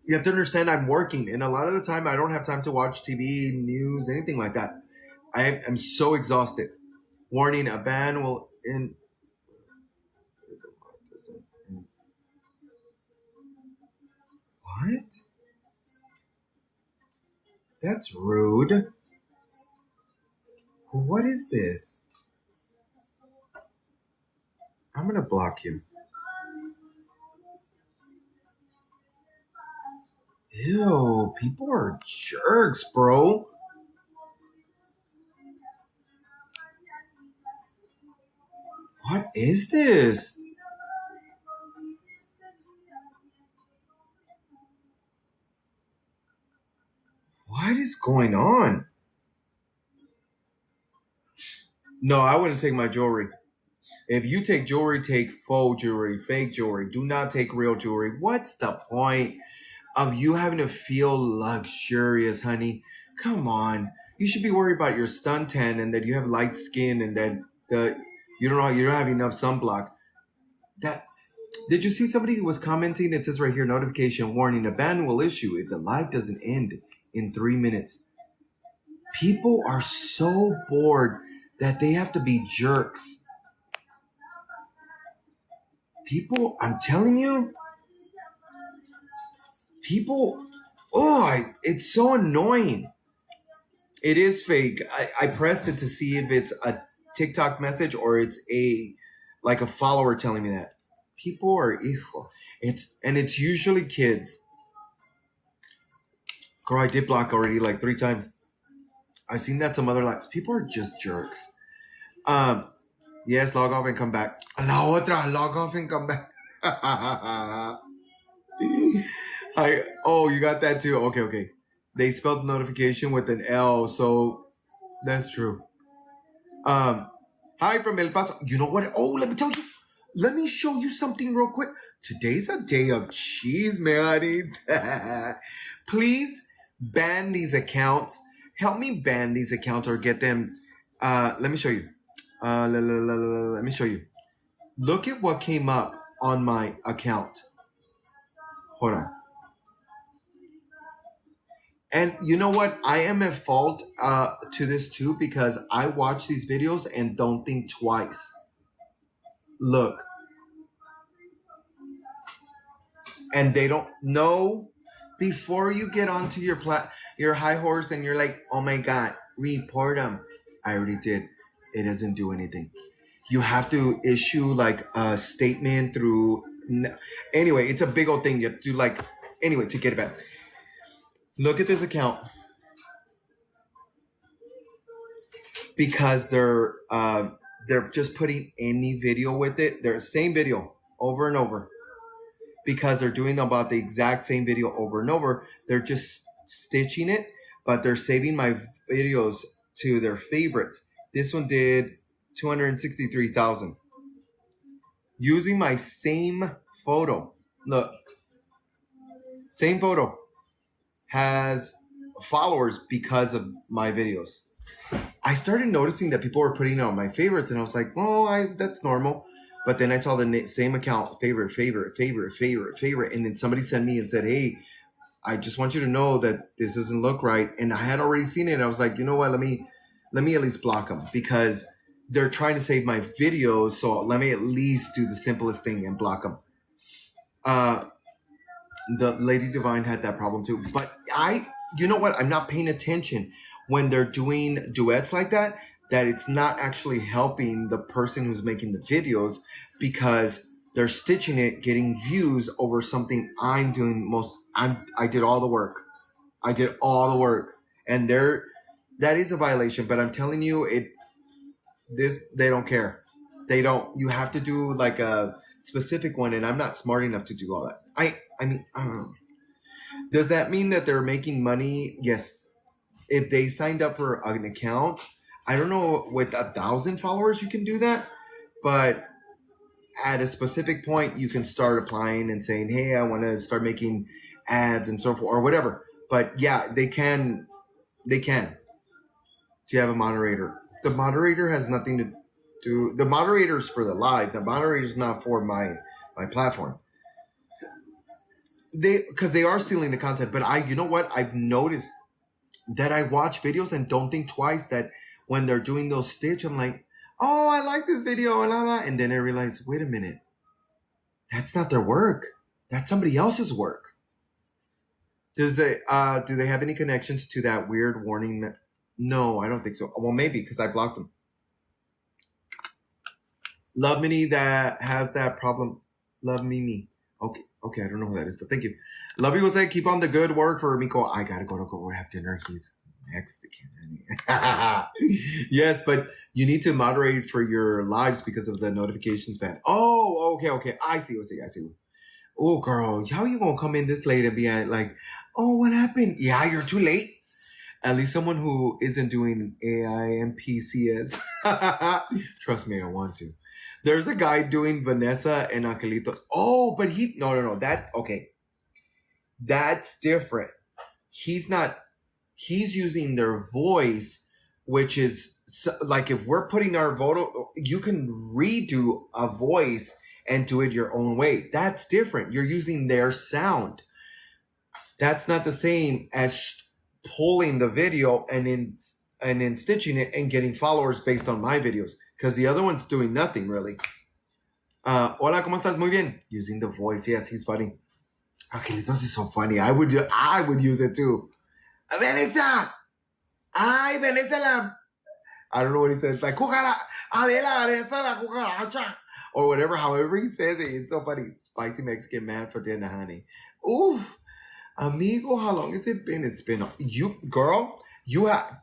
You have to understand I'm working, and a lot of the time I don't have time to watch TV, news, anything like that. I am so exhausted. Warning: a ban will in. What? That's rude. What is this? I'm gonna block you. Ew, people are jerks, bro. What is this? What is going on? No, I wouldn't take my jewelry. If you take jewelry, take faux jewelry, fake jewelry. Do not take real jewelry. What's the point of you having to feel luxurious, honey? Come on. You should be worried about your suntan and that you have light skin and that the you don't have enough sunblock. That did you see somebody who was commenting? It says right here, notification warning: a ban will issue if the live doesn't end in 3 minutes. People are so bored that they have to be jerks. People, I'm telling you, people, it's so annoying. It is fake. I pressed it to see if it's a TikTok message or it's like a follower telling me that. People are evil. It's usually kids. Girl, I did block already like 3 times. I've seen that some other lives. People are just jerks. Um, yes, log off and come back. La otra, log off and come back. You got that too. Okay. They spelled notification with an L, so that's true. Um, Hi from El Paso. You know what? Oh, let me tell you. Let me show you something real quick. Today's a day of cheese, man. Please ban these accounts. Help me ban these accounts or get them. Let me show you. Let me show you. Look at what came up on my account. Hold on. And you know what? I am at fault to this too because I watch these videos and don't think twice. Look, and they don't know before you get onto your high horse and you're like, oh my god, report them. I already did. It doesn't do anything. You have to issue like a statement through. Anyway, it's a big old thing. You have to like anyway to get it back. Look at this account because they're just putting any video with it. They're the same video over and over. Because they're doing about the exact same video over and over. They're just stitching it, but they're saving my videos to their favorites. This one did 263,000 using my same photo. Look, same photo has followers because of my videos. I started noticing that people were putting it on my favorites, and I was like, "Oh, that's normal." But then I saw the same account, favorite, and then somebody sent me and said, "Hey, I just want you to know that this doesn't look right." And I had already seen it. And I was like, you know what? Let me at least block them because they're trying to save my videos. So let me at least do the simplest thing and block them. The Lady Divine had that problem too. But you know what? I'm not paying attention when they're doing duets like that, that it's not actually helping the person who's making the videos because they're stitching it, getting views over something I'm doing I did all the work. I did all the work. And that is a violation, but I'm telling you, they don't care. They don't. You have to do like a specific one, and I'm not smart enough to do all that. I mean, I don't know. Does that mean that they're making money? Yes. If they signed up for an account, I don't know, with 1,000 followers you can do that, but at a specific point you can start applying and saying, hey, I want to start making ads and so forth or whatever. But yeah, they can to have a moderator. The moderator has nothing to do. The moderator's for the live. The moderator's not for my platform. because they are stealing the content. But you know what? I've noticed that I watch videos and don't think twice that when they're doing those stitch, I'm like, oh, I like this video, and then I realize, wait a minute, that's not their work. That's somebody else's work. Do they have any connections to that weird warning? No, I don't think so. Well, maybe because I blocked them. Love Mini that has that problem. Love me. Okay, I don't know who that is, but thank you. Love you, Jose. Keep on the good work for Miko. I gotta go have dinner. He's Mexican. Yes, but you need to moderate for your lives because of the notifications ban. Oh, okay. I see. Oh, girl, how you gonna come in this late and be like, oh, what happened? Yeah, you're too late. At least someone who isn't doing AIMPCS. Trust me, I want to. There's a guy doing Vanessa and Angelitos. Oh, but no. That's different. He's using their voice, which is like if we're putting our vote, you can redo a voice and do it your own way. That's different. You're using their sound. That's not the same as pulling the video and then stitching it and getting followers based on my videos. Because the other one's doing nothing really. Hola, ¿cómo estás? Muy bien. Using the voice. Yes, he's funny. Angelitos is so funny. I would use it too. Vanessa! Ay, Vanessa I don't know what he says. Like, Vanessa la cucaracha. Or whatever, however he says it. It's so funny. Spicy Mexican man for dinner, honey. Oof. Amigo, how long has it been? It's been, girl,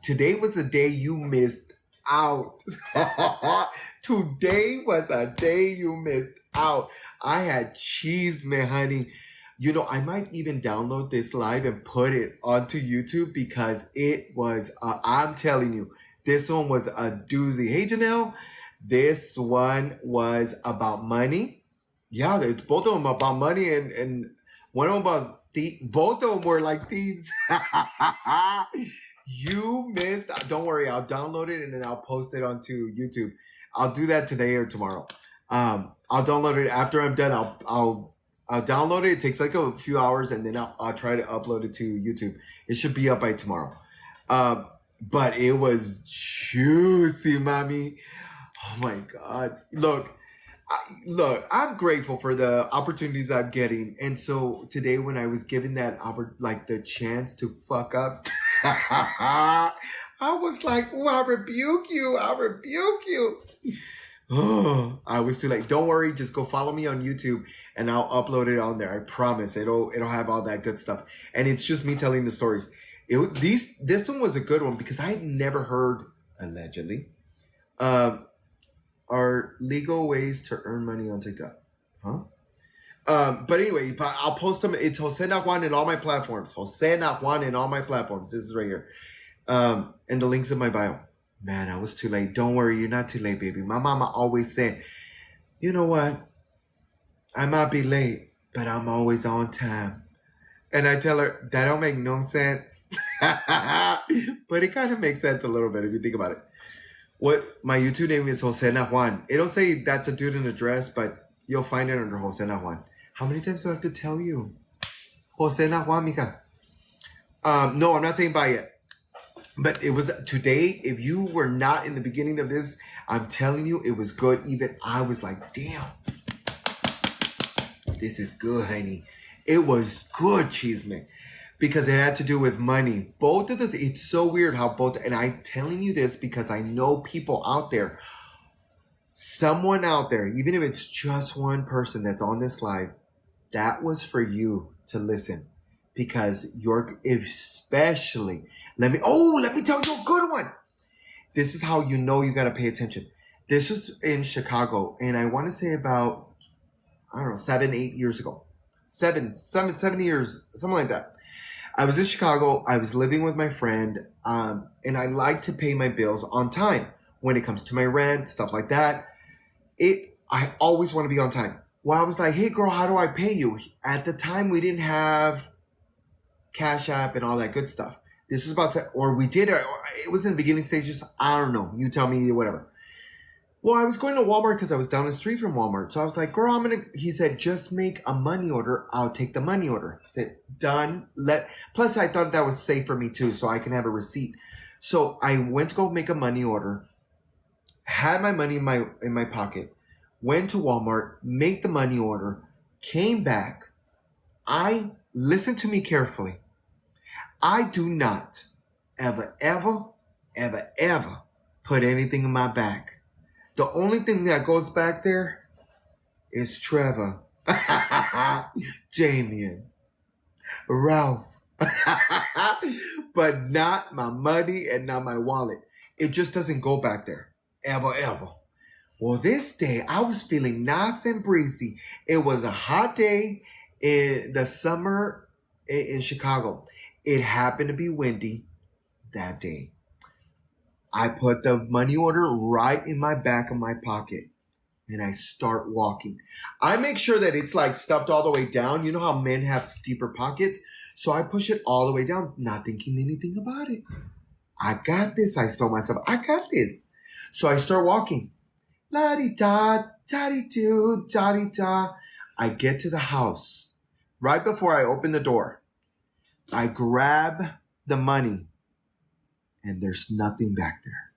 today was the day you missed out. Today was a day you missed out. I had cheese, man, honey. I might even download this live and put it onto YouTube because it was, I'm telling you, this one was a doozy. Hey, Janelle, this one was about money. Yeah, both of them about money and one of them about both of them were like thieves. You missed. Don't worry, I'll download it and then I'll post it onto YouTube. I'll do that today or tomorrow. I'll download it after I'm done. I'll download it. It takes like a few hours and then I'll try to upload it to YouTube. It should be up by tomorrow. But it was juicy, mommy. Oh my God. Look, I'm grateful for the opportunities I'm getting. And so today when I was given that the chance to fuck up, I was like, oh, I'll rebuke you. Oh, I was too late. Don't worry. Just go follow me on YouTube and I'll upload it on there. I promise it'll have all that good stuff. And it's just me telling the stories. This one was a good one because I had never heard, allegedly, are legal ways to earn money on TikTok. Huh? But anyway, I'll post them. It's Jose Najuan in all my platforms. Jose Najuan in all my platforms. This is right here. And the link's in my bio. Man, I was too late. Don't worry, you're not too late, baby. My mama always said, you know what? I might be late, but I'm always on time. And I tell her, that don't make no sense. But it kind of makes sense a little bit if you think about it. What my YouTube name is Jose Najuan. It'll say that's a dude in a dress, but you'll find it under Jose Najuan. How many times do I have to tell you? Jose Najuan, mija. No, I'm not saying bye yet. But it was today. If you were not in the beginning of this, I'm telling you, it was good. Even I was like, damn, this is good, honey. It was good, cheese man. Because it had to do with money. Both of this, it's so weird how both, and I'm telling you this because I know people out there, someone out there, even if it's just one person that's on this live, that was for you to listen. Because especially, let me tell you a good one. This is how you know you got to pay attention. This was in Chicago, and I want to say about, 7, 8 years ago. 7 years, something like that. I was in Chicago. I was living with my friend, and I like to pay my bills on time when it comes to my rent, stuff like that. I always want to be on time. Well, I was like, hey, girl, how do I pay you? At the time, we didn't have Cash App and all that good stuff. This was about to, or we did, or it was in the beginning stages. I don't know. You tell me, whatever. Well, I was going to Walmart because I was down the street from Walmart. So I was like, girl, he said, just make a money order. I'll take the money order. I said, done. Plus I thought that was safe for me too, so I can have a receipt. So I went to go make a money order, had my money in my pocket, went to Walmart, make the money order, came back. Listen to me carefully. I do not ever, ever, ever, ever put anything in my bag. The only thing that goes back there is Trevor, Damien, Ralph, but not my money and not my wallet. It just doesn't go back there. Ever, ever. Well, this day I was feeling nice and breezy. It was a hot day in the summer in Chicago. It happened to be windy that day. I put the money order right in my back of my pocket and I start walking. I make sure that it's like stuffed all the way down. You know how men have deeper pockets? So I push it all the way down, not thinking anything about it. I got this. I told myself, I got this. So I start walking. La-di-da, da-di-do, da-di-da. I get to the house. Right before I open the door, I grab the money and there's nothing back there.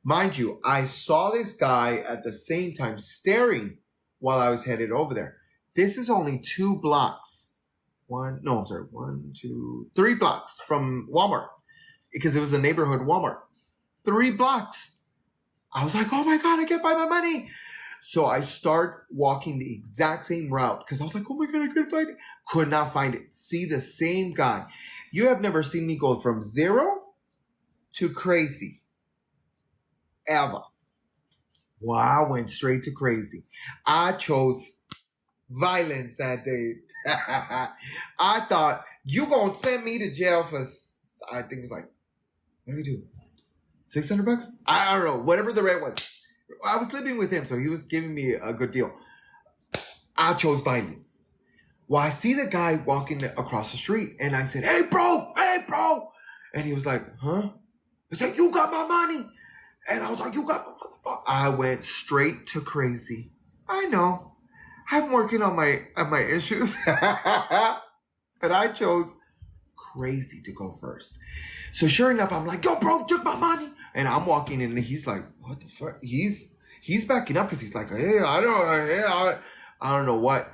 Mind you, I saw this guy at the same time staring while I was headed over there. This is only 2 blocks. 3 blocks from Walmart because it was a neighborhood Walmart. 3 blocks. I was like, oh my God, I can't find my money. So I start walking the exact same route because I was like, oh my God, I couldn't find it. Could not find it. See the same guy. You have never seen me go from 0 to crazy. Ever. Well, I went straight to crazy. I chose violence that day. I thought, you gonna send me to jail for, I think it was like, what do we do? $600? I don't know. Whatever the rate was. I was living with him, so he was giving me a good deal. I chose violence. Well, I see the guy walking across the street, and I said, hey, bro. And he was like, huh? I said, you got my money. And I was like, you got my motherfucker. I went straight to crazy. I know. I'm working on my issues. But I chose crazy to go first. So sure enough, I'm like, yo, bro, took my money. And I'm walking in and he's like, what the fuck? He's backing up because he's like, hey, I don't know what.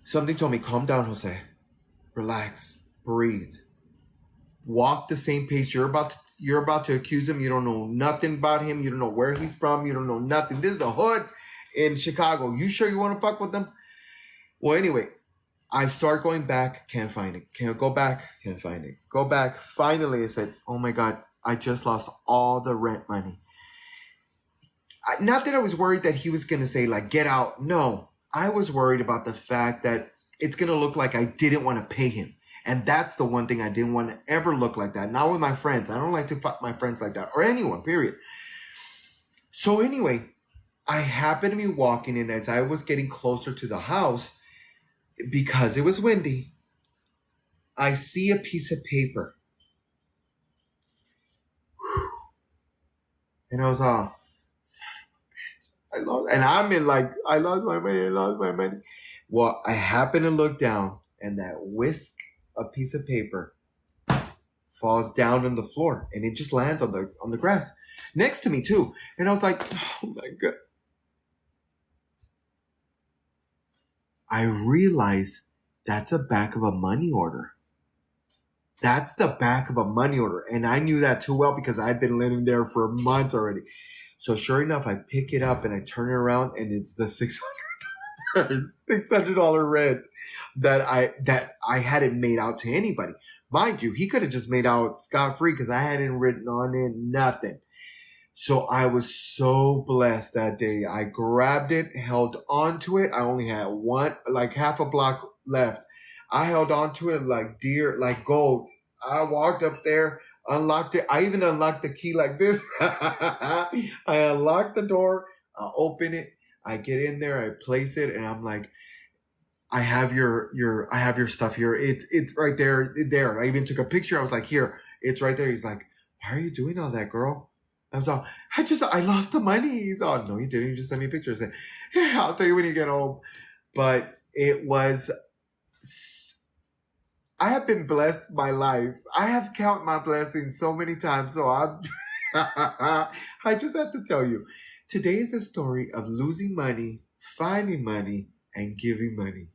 Something told me, calm down, Jose. Relax. Breathe. Walk the same pace. You're about to accuse him. You don't know nothing about him. You don't know where he's from. You don't know nothing. This is the hood in Chicago. You sure you want to fuck with them? Well, anyway, I start going back. Can't find it. Can't go back. Can't find it. Go back. Finally, I said, oh my God, I just lost all the rent money. Not that I was worried that he was going to say like, get out. No, I was worried about the fact that it's going to look like I didn't want to pay him. And that's the one thing I didn't want to ever look like that. Not with my friends. I don't like to fuck my friends like that or anyone, period. So anyway, I happened to be walking in as I was getting closer to the house because it was windy. I see a piece of paper. And I was all, I lost my money. Well, I happened to look down and that a piece of paper falls down on the floor and it just lands on the grass next to me too. And I was like, oh my God. I realized that's the back of a money order. That's the back of a money order. And I knew that too well because I'd been living there for months already. So sure enough, I pick it up and I turn it around and it's the $600 rent that I hadn't made out to anybody. Mind you, he could have just made out scot-free because I hadn't written on it nothing. So I was so blessed that day. I grabbed it, held onto it. I only had half a block left. I held onto it like deer, like gold. I walked up there, unlocked it. I even unlocked the key like this. I unlocked the door. I open it. I get in there. I place it, and I'm like, I have your stuff here. It's right there. I even took a picture. I was like, here, it's right there. He's like, why are you doing all that, girl? I was all, I lost the money. He's all, no, you didn't. You just sent me pictures. And, yeah, I'll tell you when you get home. But it was, I have been blessed my life. I have counted my blessings so many times. So I'm, I just have to tell you, today is the story of losing money, finding money, and giving money.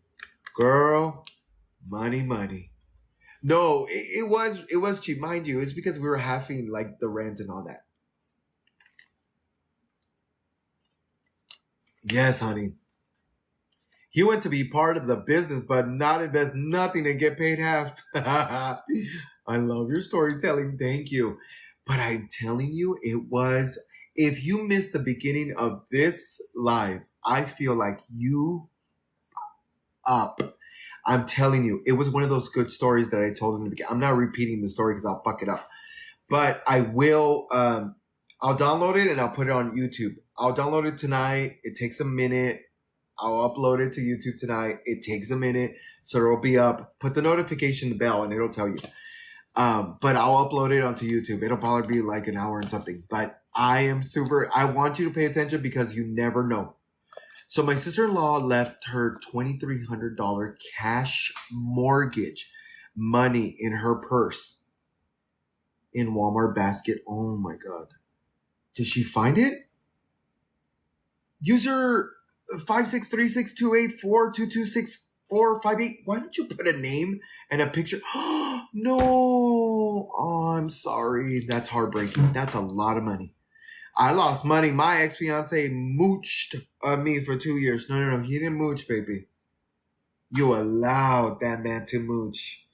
Girl, money. No, it was cheap, mind you. It's because we were having like the rent and all that. Yes, honey. He went to be part of the business, but not invest nothing and get paid half. I love your storytelling. Thank you. But I'm telling you, it was, if you missed the beginning of this live, I feel like you up. I'm telling you, it was one of those good stories that I told in the beginning. I'm not repeating the story because I'll fuck it up. But I will, I'll download it and I'll put it on YouTube. I'll download it tonight. It takes a minute. I'll upload it to YouTube tonight. It takes a minute. So it'll be up. Put the notification bell and it'll tell you. But I'll upload it onto YouTube. It'll probably be like an hour and something. But I want you to pay attention because you never know. So my sister-in-law left her $2,300 cash mortgage money in her purse in Walmart basket. Oh my God. Did she find it? User 56362842264458. Why don't you put a name and a picture? No. Oh, I'm sorry. That's heartbreaking. That's a lot of money. I lost money. My ex-fiance mooched me for 2 years. No. He didn't mooch, baby. You allowed that man to mooch.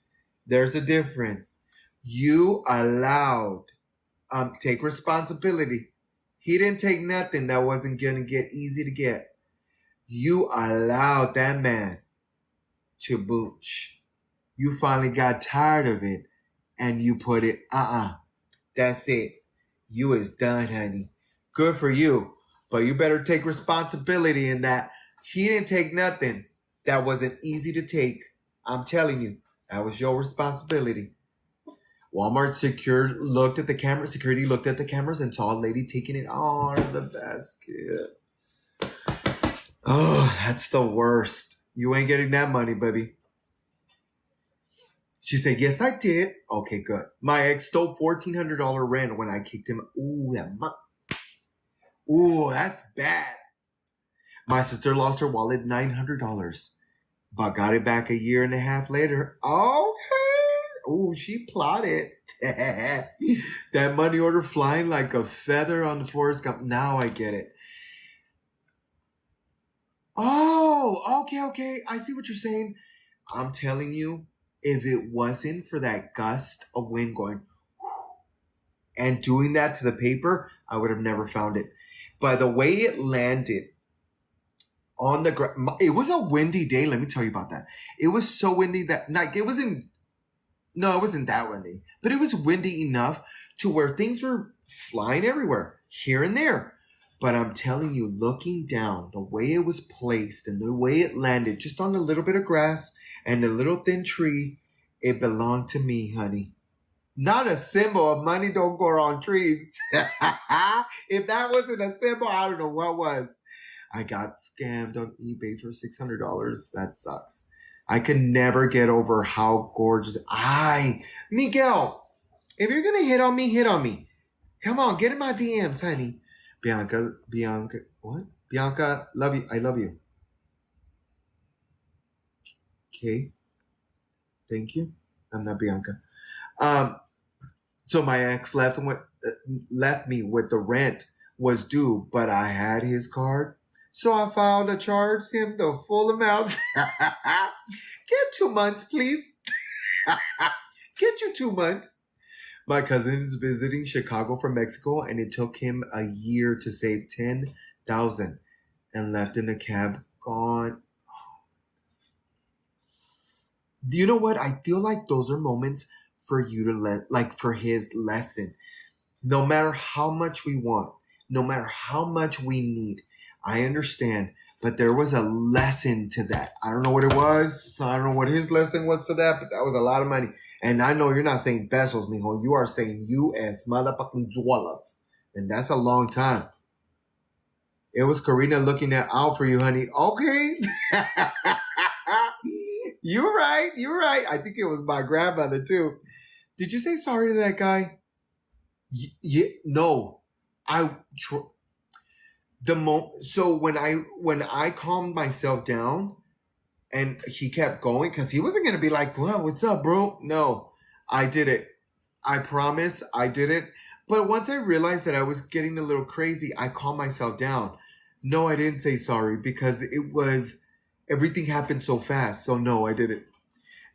There's a difference. You allowed. Take responsibility. He didn't take nothing that wasn't going to get easy to get. You allowed that man to mooch. You finally got tired of it and you put it, that's it. You is done, honey. Good for you. But you better take responsibility in that he didn't take nothing that wasn't easy to take. I'm telling you, that was your responsibility. Walmart security looked at the cameras and saw a lady taking it out of the basket. Oh, that's the worst. You ain't getting that money, baby. She said, yes, I did. Okay, good. My ex stole $1,400 rent when I kicked him. Ooh, that's bad. My sister lost her wallet, $900, but got it back a year and a half later. Oh, ooh, she plotted. That money order flying like a feather on the Forrest Gump. Now I get it. Oh, okay. I see what you're saying. I'm telling you, if it wasn't for that gust of wind going and doing that to the paper, I would have never found it. By the way it landed on the ground, it was a windy day. Let me tell you about that. It was so windy that it wasn't that windy, but it was windy enough to where things were flying everywhere, here and there. But I'm telling you, looking down, the way it was placed and the way it landed just on a little bit of grass and a little thin tree, it belonged to me, honey. Not a symbol of money don't grow on trees. If that wasn't a symbol, I don't know what was. I got scammed on eBay for $600. That sucks. I could never get over how gorgeous. Miguel, if you're going to hit on me, hit on me. Come on, get in my DMs, honey. Bianca, what? Bianca, love you. I love you. Okay. Thank you. I'm not Bianca. So my ex left me with the rent was due, but I had his card. So I filed to charge him the full amount. Get 2 months, please. Get you 2 months. My cousin is visiting Chicago from Mexico, and it took him a year to save $10,000 and left in a cab gone. Do you know what? I feel like those are moments for you to for his lesson. No matter how much we want, no matter how much we need, I understand. But there was a lesson to that. I don't know what it was. I don't know what his lesson was for that, but that was a lot of money. And I know you're not saying pesos, mijo. You are saying U.S. motherfucking dollars. And that's a long time. It was Karina looking out for you, honey. Okay. You're right. You're right. I think it was my grandmother too. Did you say sorry to that guy? No. I tr- so when I calmed myself down and he kept going because he wasn't gonna be like, "Well, what's up, bro?" No, I did it. I promise, I did it. But once I realized that I was getting a little crazy, I calmed myself down. No, I didn't say sorry because it was everything happened so fast. So no, I didn't.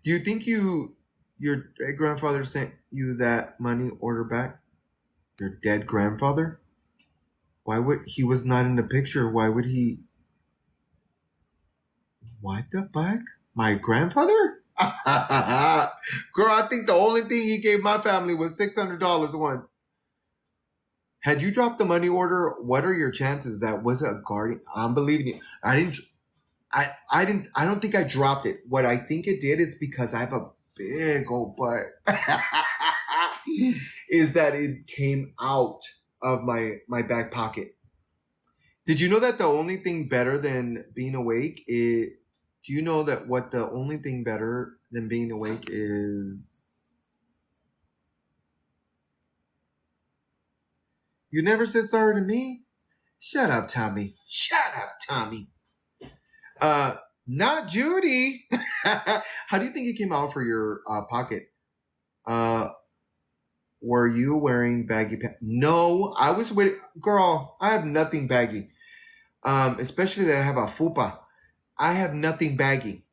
Do you think your dead grandfather sent you that money order back? Your dead grandfather? Why would he was not in the picture? Why would he? What the fuck? My grandfather? Girl, I think the only thing he gave my family was $600 once. Had you dropped the money order, what are your chances that was a guardian? I'm believing you. I don't think I dropped it. What I think it did is because I have a big old butt. Is that it came out of my back pocket. Did you know that the only thing better than being awake is do you know that what the only thing better than being awake is you never said sorry to me? Shut up, Tommy. Shut up, Tommy. Uh, Not Judy. How do you think it came out for your pocket? Uh, were you wearing baggy pants? No, I was with girl. I have nothing baggy. Especially that I have a fupa. I have nothing baggy.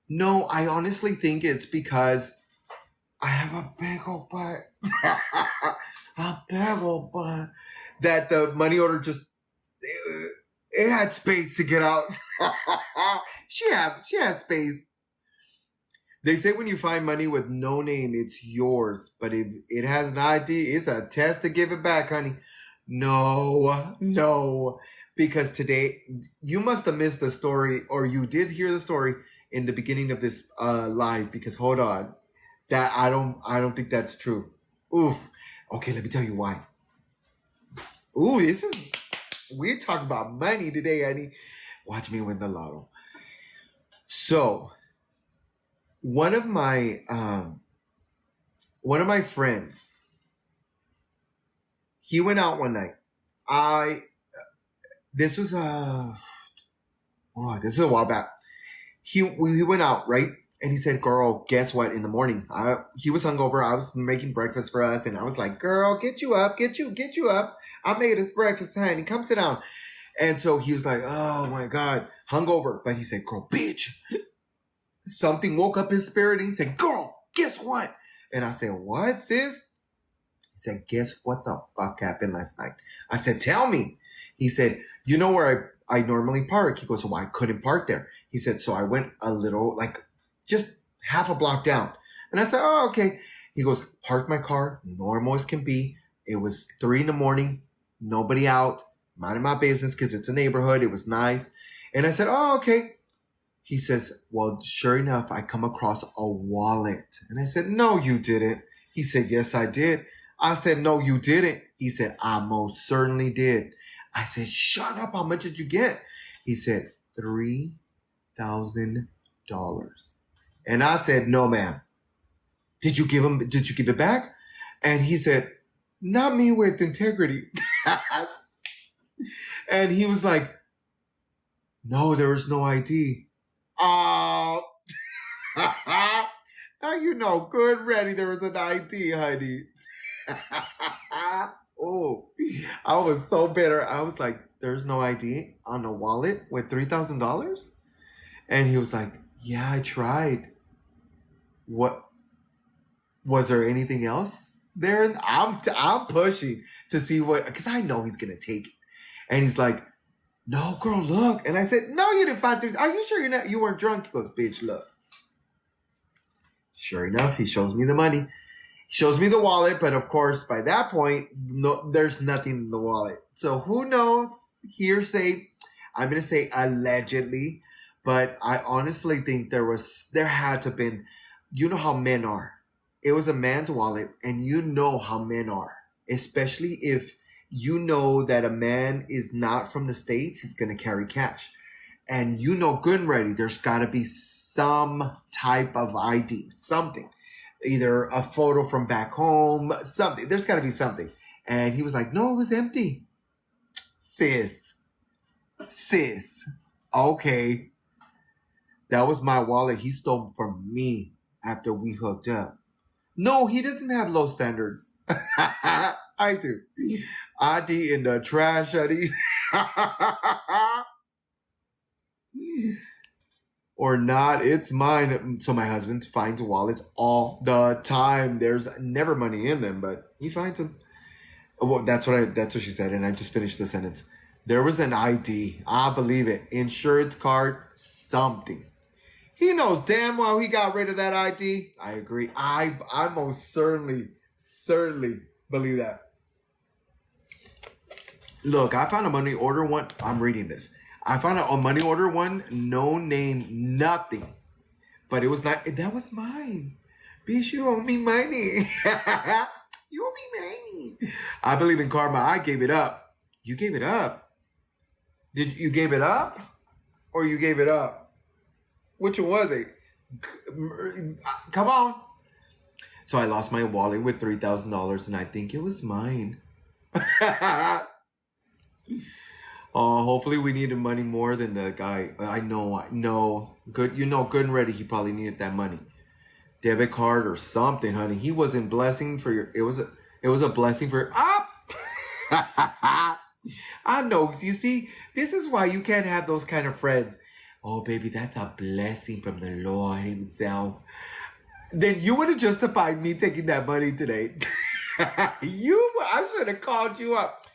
No, I honestly think it's because I have a big old butt. A big old butt. That the money order just it had space to get out. She had space. They say when you find money with no name, it's yours. But if it has an ID, it's a test to give it back, honey. No, no. Because today, you must have missed the story, or you did hear the story in the beginning of this live. Because hold on, that I don't think that's true. Oof. Okay, let me tell you why. Ooh, we're talking about money today, honey. Watch me win the lotto. So one of my friends, he went out one night. I this was this is a while back. He went out, right, and he said, "Girl, guess what? In the morning, he was hungover. I was making breakfast for us, and I was like, "Girl, get you up, get you up. I made us breakfast, honey. Come sit down." And so he was like, "Oh my god, hungover," but he said, "Girl, bitch." Something woke up his spirit, and he said, "Girl, guess what?" And I said, "What, sis?" He said, "Guess what the fuck happened last night?" I said, "Tell me." He said, "You know where I normally park?" He goes, "Well, I couldn't park there." He said, "So I went a little, like, just half a block down." And I said, "Oh, okay." He goes, "Parked my car, normal as can be. It was 3 in the morning, nobody out, minding my business because it's a neighborhood. It was nice." And I said, "Oh, okay." He says, "Well, sure enough, I come across a wallet." And I said, "No, you didn't." He said, "Yes, I did." I said, "No, you didn't." He said, "I most certainly did." I said, "Shut up. How much did you get?" He said, $3,000. And I said, "No, ma'am. Did you give it back?" And he said, "Not me with integrity." And he was like, "No, there was no ID." Oh, now you know good ready there was an ID, honey. Oh, I was so bitter. I was like, "There's no ID on a wallet with $3,000?" And he was like, "Yeah, I tried. What was there anything else there?" And I'm pushing to see what because I know he's gonna take it. And he's like, "No, girl, look." And I said, "No, you didn't find three. Are you sure you weren't drunk?" He goes, "Bitch, look." Sure enough, he shows me the money. Shows me the wallet, but of course, by that point, no, there's nothing in the wallet. So who knows? Hearsay. I'm gonna say allegedly, but I honestly think there had to have been. You know how men are. It was a man's wallet, and you know how men are, especially if you know that a man is not from the States, he's going to carry cash. And you know, good and ready, there's got to be some type of ID, something. Either a photo from back home, something. There's got to be something. And he was like, no, it was empty. Sis. Okay. That was my wallet he stole from me after we hooked up. No, he doesn't have low standards. I do. ID in the trash, honey. Or not, it's mine. So my husband finds wallets all the time. There's never money in them, but he finds them. Well, that's what she said, and I just finished the sentence. There was an ID. I believe it. Insurance card, something. He knows damn well he got rid of that ID. I agree. I most certainly believe that. Look, I found a money order one. I'm reading this. I found a money order one, no name, nothing. But it was not, that was mine. Bitch, you owe me money. You owe me money. I believe in karma. I gave it up. You gave it up. Did you gave it up? Or you gave it up? Which one was it? Come on. So I lost my wallet with $3,000 and I think it was mine. Hopefully we needed money more than the guy. I know. Good, good and ready. He probably needed that money. Debit card or something, honey. He wasn't blessing for your. It was a blessing for. I know. You see, this is why you can't have those kind of friends. Oh, baby, that's a blessing from the Lord Himself. Then you would have justified me taking that money today. I should have called you up.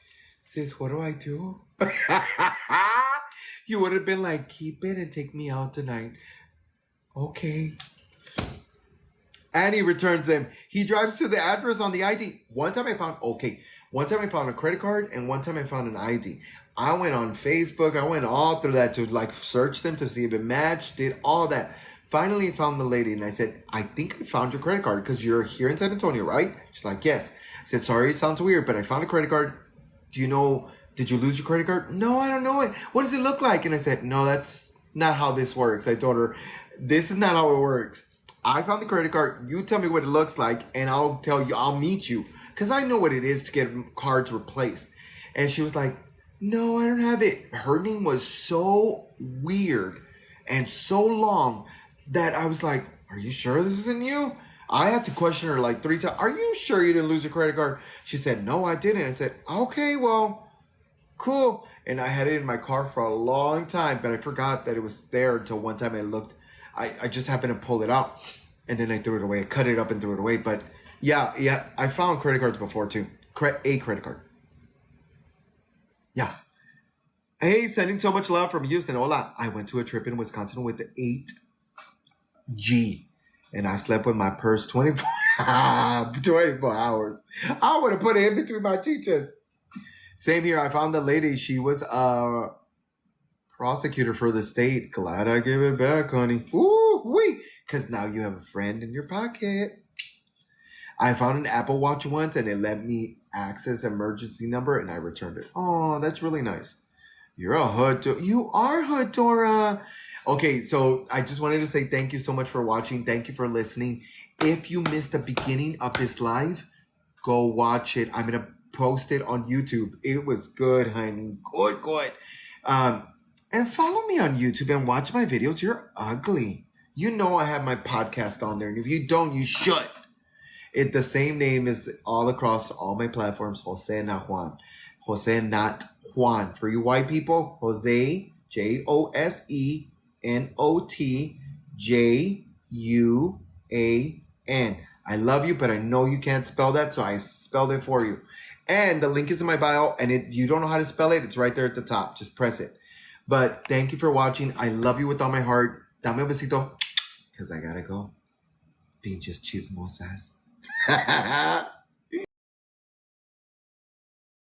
Sis, what do I do? You would have been like, keep it and take me out tonight. Okay. And he returns them. He drives to the address on the ID. One time I found a credit card and one time I found an ID. I went on Facebook. I went all through that to like search them to see if it matched, did all that. Finally found the lady and I said, I think I found your credit card because you're here in San Antonio, right? She's like, yes. I said, sorry, it sounds weird, but I found a credit card. Do you know, did you lose your credit card? No, I don't know it. What does it look like? And I said, no, that's not how this works. I told her, this is not how it works. I found the credit card. You tell me what it looks like and I'll tell you, I'll meet you. Because I know what it is to get cards replaced. And she was like, no, I don't have it. Her name was so weird and so long that I was like, are you sure this isn't you? I had to question her like 3 times. Are you sure you didn't lose your credit card? She said, no, I didn't. I said, okay, well, cool. And I had it in my car for a long time, but I forgot that it was there until one time I looked. I just happened to pull it out and then I threw it away. I cut it up and threw it away. But yeah, I found credit cards before too. A credit card. Yeah. Hey, sending so much love from Houston. Hola. I went to a trip in Wisconsin with the 8G. And I slept with my purse 24 hours. I would have put it in between my teachers. Same here. I found the lady. She was a prosecutor for the state. Glad I gave it back, honey. Woo-wee. Because now you have a friend in your pocket. I found an Apple Watch once and it let me access emergency number and I returned it. Oh, that's really nice. You're a hood. You are hood, Dora. Okay, so I just wanted to say thank you so much for watching. Thank you for listening. If you missed the beginning of this live, go watch it. I'm going to post it on YouTube. It was good, honey. Good. And follow me on YouTube and watch my videos. You're ugly. You know I have my podcast on there. And if you don't, you should. It's the same name as all across all my platforms. Jose Not Juan. Jose Not Juan. For you white people, Jose, JOSENOTJUAN. I love you, but I know you can't spell that, so I spelled it for you. And the link is in my bio, and you don't know how to spell it, it's right there at the top. Just press it. But thank you for watching. I love you with all my heart. Dame un besito, because I gotta go. Pinches chismosas.